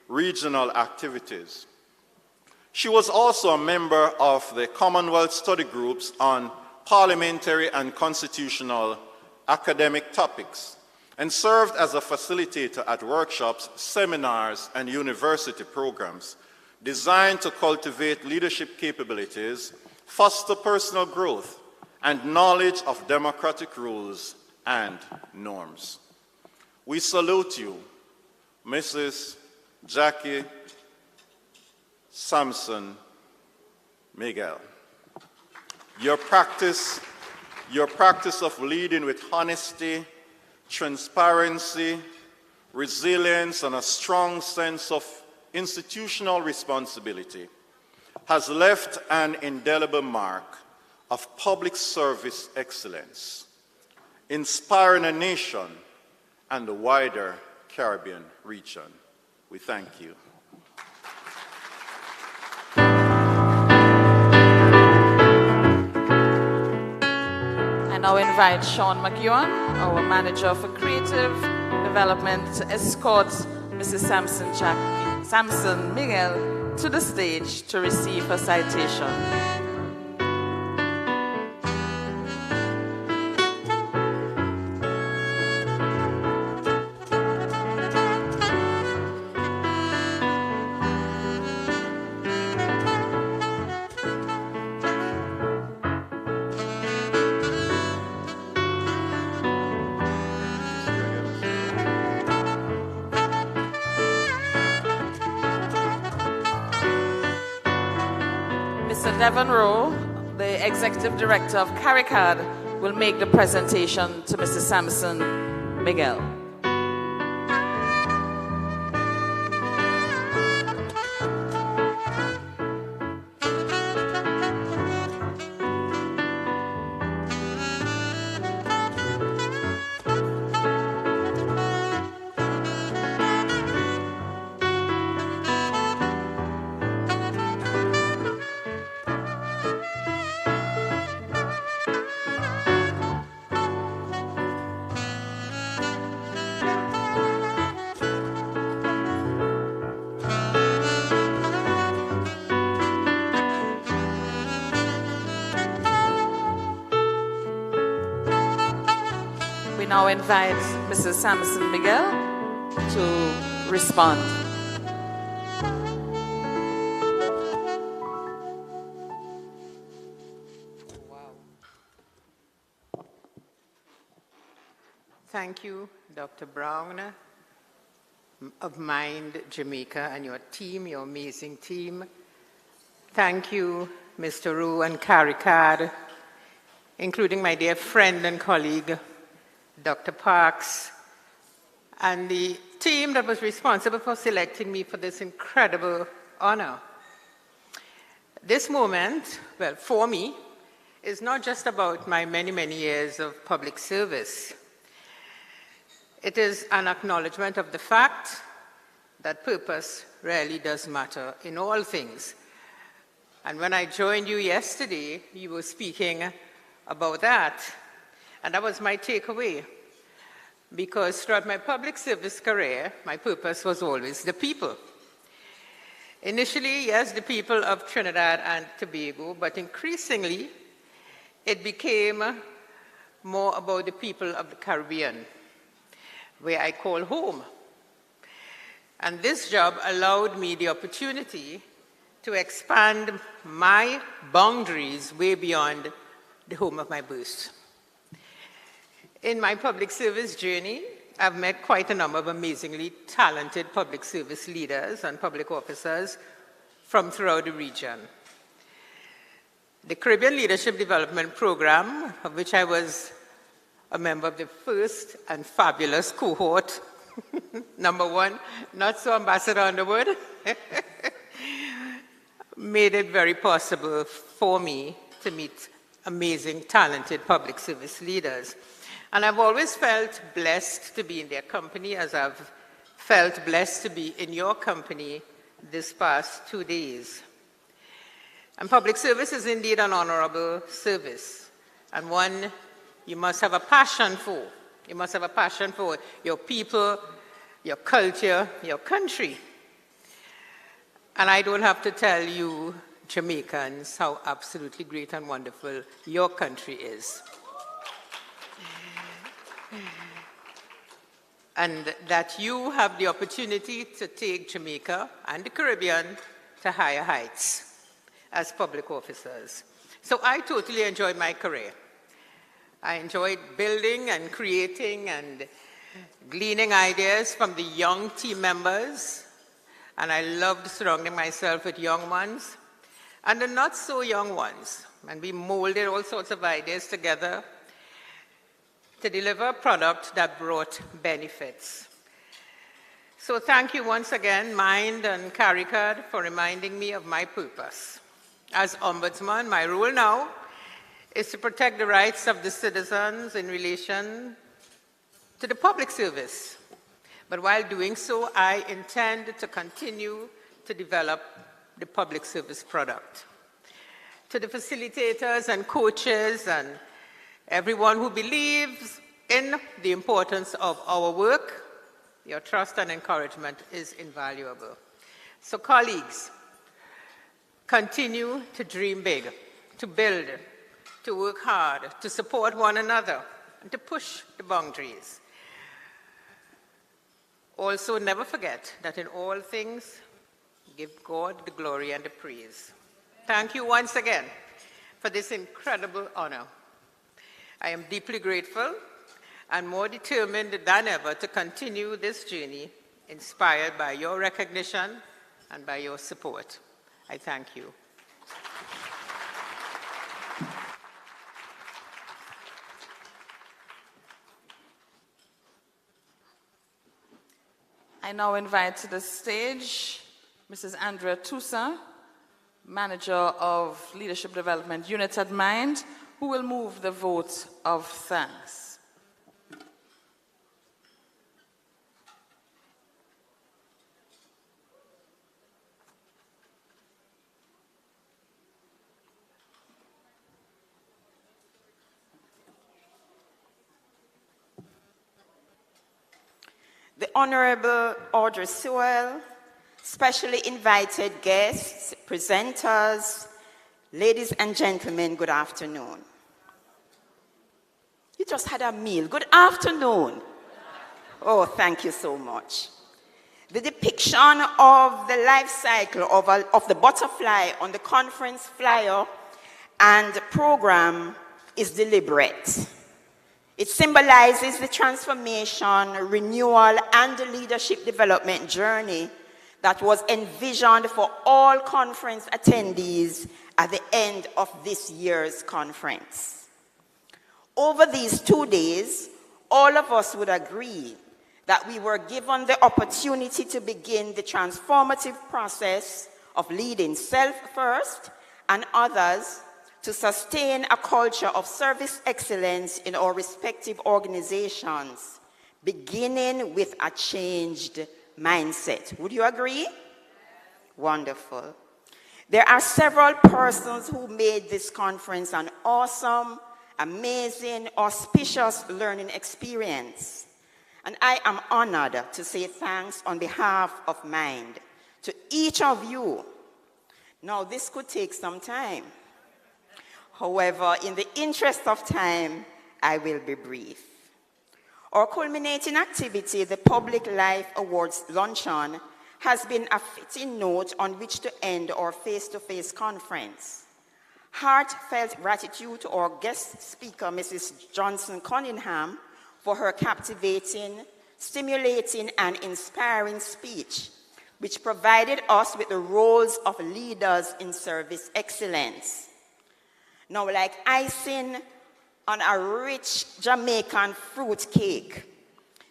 Speaker 6: regional activities. She was also a member of the Commonwealth study groups on parliamentary and constitutional academic topics, and served as a facilitator at workshops, seminars, and university programs designed to cultivate leadership capabilities, foster personal growth, and knowledge of democratic rules and norms. We salute you, Mrs. Jackie Sampson Miguel. Your practice of leading with honesty, transparency, resilience, and a strong sense of institutional responsibility has left an indelible mark of public service excellence, inspiring a nation and the wider Caribbean region. We thank you.
Speaker 1: I now invite Sean McEwan, our Manager for Creative Development, to escort Mrs. Sampson Miguel to the stage to receive her citation. Mr. Devon Rowe, the Executive Director of CARICAD, will make the presentation to Mrs. Sampson Miguel. We now invite Mrs. Sampson Miguel to respond.
Speaker 5: Thank you, Dr. Brown of Mind Jamaica and your team, your amazing team. Thank you, Mr. Rowe and Caricad, including my dear friend and colleague, Dr. Parks, and the team that was responsible for selecting me for this incredible honor. This moment, well, for me, is not just about my many, many years of public service. It is an acknowledgement of the fact that purpose really does matter in all things. And when I joined you yesterday, you were speaking about that, and that was my takeaway. Because throughout my public service career, my purpose was always the people. Initially, yes, the people of Trinidad and Tobago, but increasingly, it became more about the people of the Caribbean, where I call home. And this job allowed me the opportunity to expand my boundaries way beyond the home of my birth. In my public service journey, I've met quite a number of amazingly talented public service leaders and public officers from throughout the region. The Caribbean Leadership Development Program, of which I was a member of the first and fabulous cohort, number one, not so Ambassador Underwood, made it very possible for me to meet amazing, talented public service leaders. And I've always felt blessed to be in their company, as I've felt blessed to be in your company this past 2 days. And public service is indeed an honorable service, and one you must have a passion for. You must have a passion for your people, your culture, your country. And I don't have to tell you, Jamaicans, how absolutely great and wonderful your country is. And that you have the opportunity to take Jamaica and the Caribbean to higher heights as public officers. So I totally enjoyed my career. I enjoyed building and creating and gleaning ideas from the young team members, and I loved surrounding myself with young ones and the not so young ones, and we molded all sorts of ideas together to deliver a product that brought benefits. So thank you once again, Mind and Caricad, for reminding me of my purpose. As Ombudsman, my role now is to protect the rights of the citizens in relation to the public service. But while doing so, I intend to continue to develop the public service product. To the facilitators and coaches and everyone who believes in the importance of our work, your trust and encouragement is invaluable. So colleagues, continue to dream big, to build, to work hard, to support one another, and to push the boundaries. Also, never forget that in all things, give God the glory and the praise. Thank you once again for this incredible honor. I am deeply grateful and more determined than ever to continue this journey, inspired by your recognition and by your support. I thank you.
Speaker 1: I now invite to the stage Mrs. Andrea Tusa, Manager of Leadership Development Unit at Mind, who will move the vote of thanks.
Speaker 8: The Honorable Audrey Sewell, specially invited guests, presenters, ladies and gentlemen, good afternoon. You just had a meal. Good afternoon. Oh, thank you so much. The depiction of the life cycle of the butterfly on the conference flyer and program is deliberate. It symbolizes the transformation, renewal, and the leadership development journey that was envisioned for all conference attendees at the end of this year's conference. Over these 2 days, all of us would agree that we were given the opportunity to begin the transformative process of leading self first and others to sustain a culture of service excellence in our respective organizations, beginning with a changed mindset. Would you agree? Wonderful. There are several persons who made this conference an awesome, amazing, auspicious learning experience. And I am honored to say thanks on behalf of Mind to each of you. Now, this could take some time. However, in the interest of time, I will be brief. Our culminating activity, the Public Life Awards Luncheon, has been a fitting note on which to end our face-to-face conference. Heartfelt gratitude to our guest speaker, Mrs. Johnson Cunningham, for her captivating, stimulating, and inspiring speech, which provided us with the roles of leaders in service excellence. Now, like icing on a rich Jamaican fruit cake,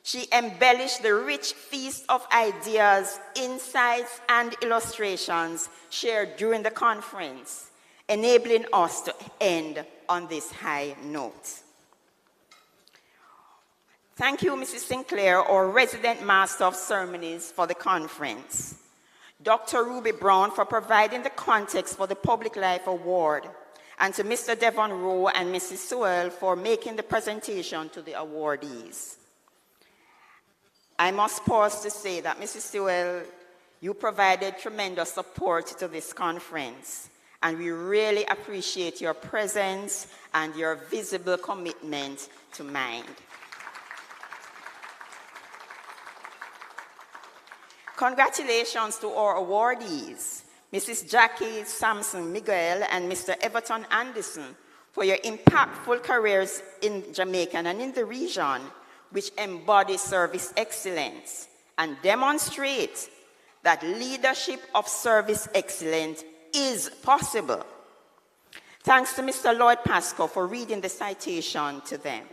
Speaker 8: she embellished the rich feast of ideas, insights, and illustrations shared during the conference, enabling us to end on this high note. Thank you, Mrs. Sinclair, our resident master of ceremonies for the conference. Dr. Ruby Brown for providing the context for the Public Life Award, and to Mr. Devon Rowe and Mrs. Sewell for making the presentation to the awardees. I must pause to say that, Mrs. Sewell, you provided tremendous support to this conference, and we really appreciate your presence and your visible commitment to Mind. Congratulations to our awardees, Mrs. Jackie Sampson Miguel and Mr. Everton Anderson, for your impactful careers in Jamaica and in the region, which embody service excellence and demonstrate that leadership of service excellence is possible. Thanks to Mr. Lloyd Pascoe for reading the citation to them.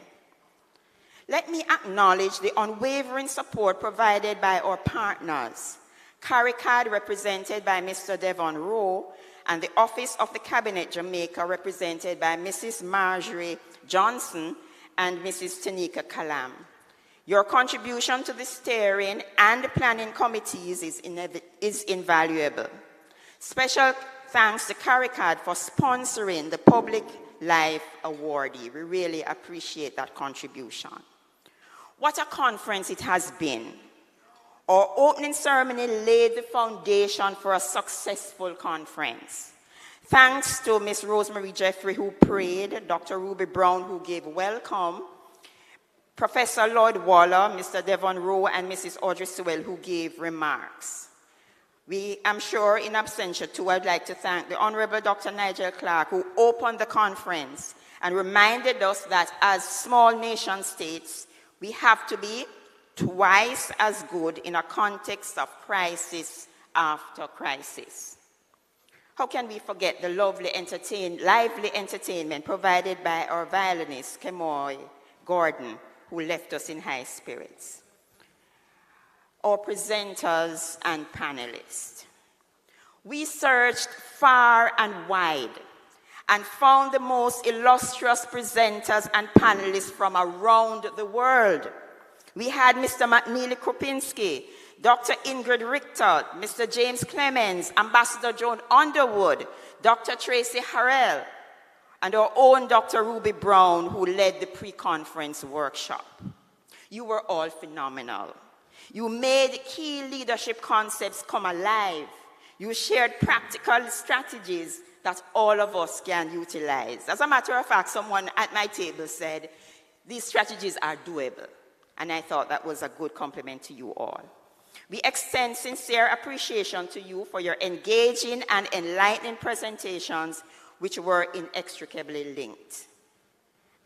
Speaker 8: Let me acknowledge the unwavering support provided by our partners, CARICAD, represented by Mr. Devon Rowe, and the Office of the Cabinet Jamaica, represented by Mrs. Marjorie Johnson and Mrs. Tanika Kalam. Your contribution to the steering and planning committees is invaluable. Special thanks to CARICAD for sponsoring the Public Life Awardee. We really appreciate that contribution. What a conference it has been. Our opening ceremony laid the foundation for a successful conference. Thanks to Ms. Rosemary Jeffrey, who prayed, Dr. Ruby Brown, who gave welcome, Professor Lloyd Waller, Mr. Devon Rowe, and Mrs. Audrey Sewell, who gave remarks. I'm sure in absentia too, I'd like to thank the Honorable Dr. Nigel Clark, who opened the conference and reminded us that as small nation states, we have to be twice as good in a context of crisis after crisis. How can we forget the lively entertainment provided by our violinist, Kemoy Gordon, who left us in high spirits? Our presenters and panelists. We searched far and wide and found the most illustrious presenters and panelists from around the world. We had Mr. McNeely Kropinski, Dr. Ingrid Richter, Mr. James Clemens, Ambassador Joan Underwood, Dr. Tracy Harrell, and our own Dr. Ruby Brown, who led the pre-conference workshop. You were all phenomenal. You made key leadership concepts come alive. You shared practical strategies that all of us can utilize. As a matter of fact, someone at my table said, these strategies are doable. And I thought that was a good compliment to you all. We extend sincere appreciation to you for your engaging and enlightening presentations, which were inextricably linked.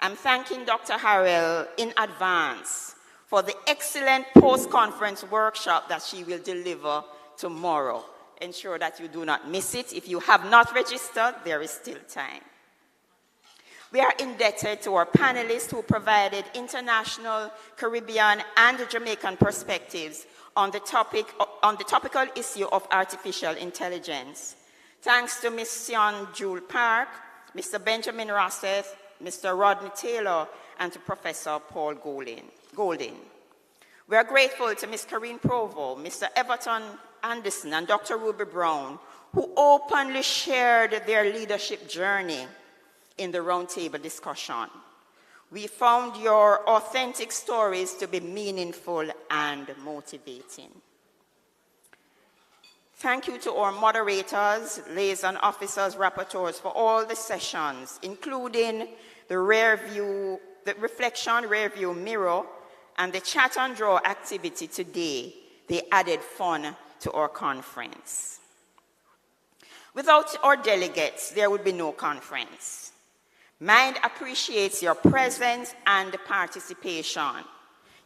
Speaker 8: I'm thanking Dr. Harrell in advance for the excellent post-conference workshop that she will deliver tomorrow. Ensure that you do not miss it. If you have not registered, there is still time. We are indebted to our panelists who provided international, Caribbean, and Jamaican perspectives on the topical issue of artificial intelligence. Thanks to Ms. Sion Jewel Park, Mr. Benjamin Rosseth, Mr. Rodney Taylor, and to Professor Paul Golding. We are grateful to Ms. Corinne Provo, Mr. Everton Anderson, and Dr. Ruby Brown, who openly shared their leadership journey in the roundtable discussion. We found your authentic stories to be meaningful and motivating. Thank you to our moderators, liaison officers, rapporteurs for all the sessions, including the reflection rear view mirror and the chat and draw activity today. They added fun to our conference. Without our delegates, there would be no conference. Mind appreciates your presence and participation,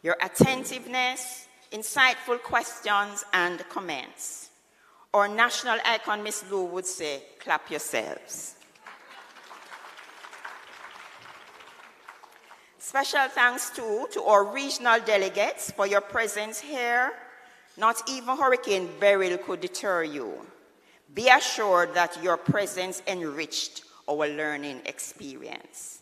Speaker 8: your attentiveness, insightful questions and comments. Our national icon, Miss Lou, would say, clap yourselves. Special thanks too to our regional delegates for your presence here. Not even Hurricane Beryl could deter you. Be assured that your presence enriched our learning experience.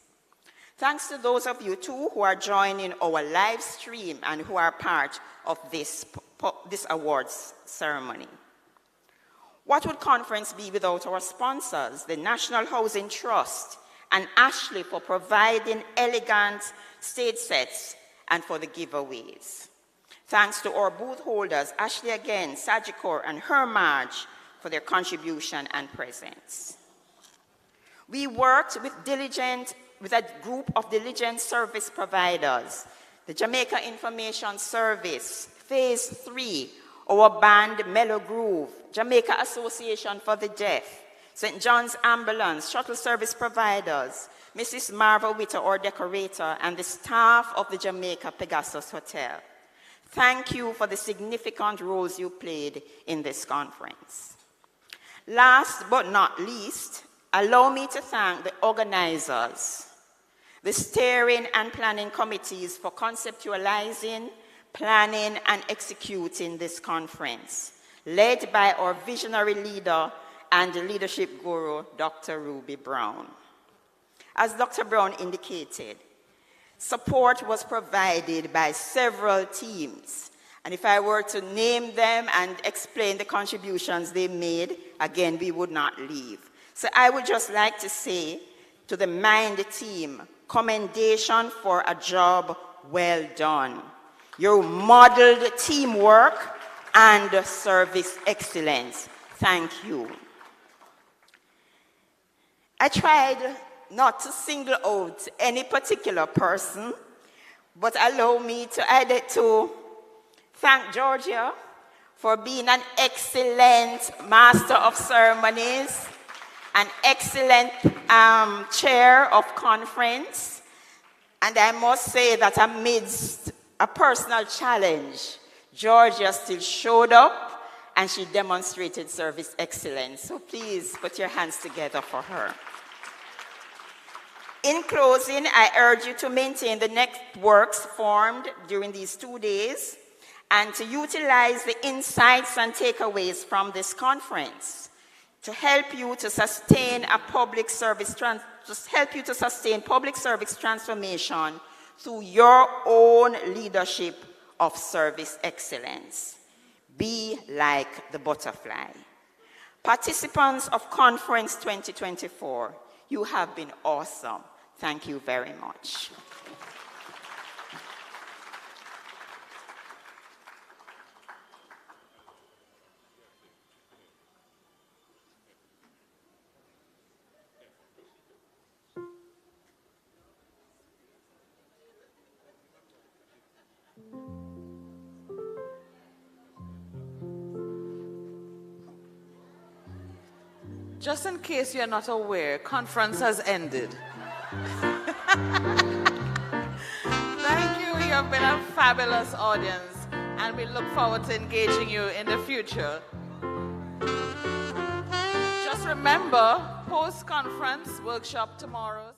Speaker 8: Thanks to those of you too who are joining our live stream and who are part of this awards ceremony. What would conference be without our sponsors, the National Housing Trust and Ashley for providing elegant stage sets and for the giveaways. Thanks to our booth holders, Ashley again, Sagicor, and Hermage for their contribution and presence. We worked with a group of diligent service providers, the Jamaica Information Service, Phase 3, our band Mellow Groove, Jamaica Association for the Deaf, St. John's Ambulance, shuttle service providers, Mrs. Marva Witter, our decorator, and the staff of the Jamaica Pegasus Hotel. Thank you for the significant roles you played in this conference. Last but not least, allow me to thank the organizers, the steering and planning committees for conceptualizing, planning, and executing this conference, led by our visionary leader and leadership guru, Dr. Ruby Brown. As Dr. Brown indicated, support was provided by several teams. And if I were to name them and explain the contributions they made, again, we would not leave. So I would just like to say to the MIND team, commendation for a job well done. You modeled teamwork and service excellence. Thank you. I tried not to single out any particular person, but allow me to thank Georgia for being an excellent master of ceremonies, an excellent chair of conference, and I must say that amidst a personal challenge, Georgia still showed up and she demonstrated service excellence. So please put your hands together for her. In closing, I urge you to maintain the networks formed during these 2 days and to utilize the insights and takeaways from this conference to help you to sustain public service transformation through your own leadership of service excellence. Be like the butterfly. Participants of Conference 2024, you have been awesome. Thank you very much.
Speaker 1: Just in case you're not aware, conference has ended. have been a fabulous audience, and we look forward to engaging you in the future. Just remember, post-conference workshop tomorrow.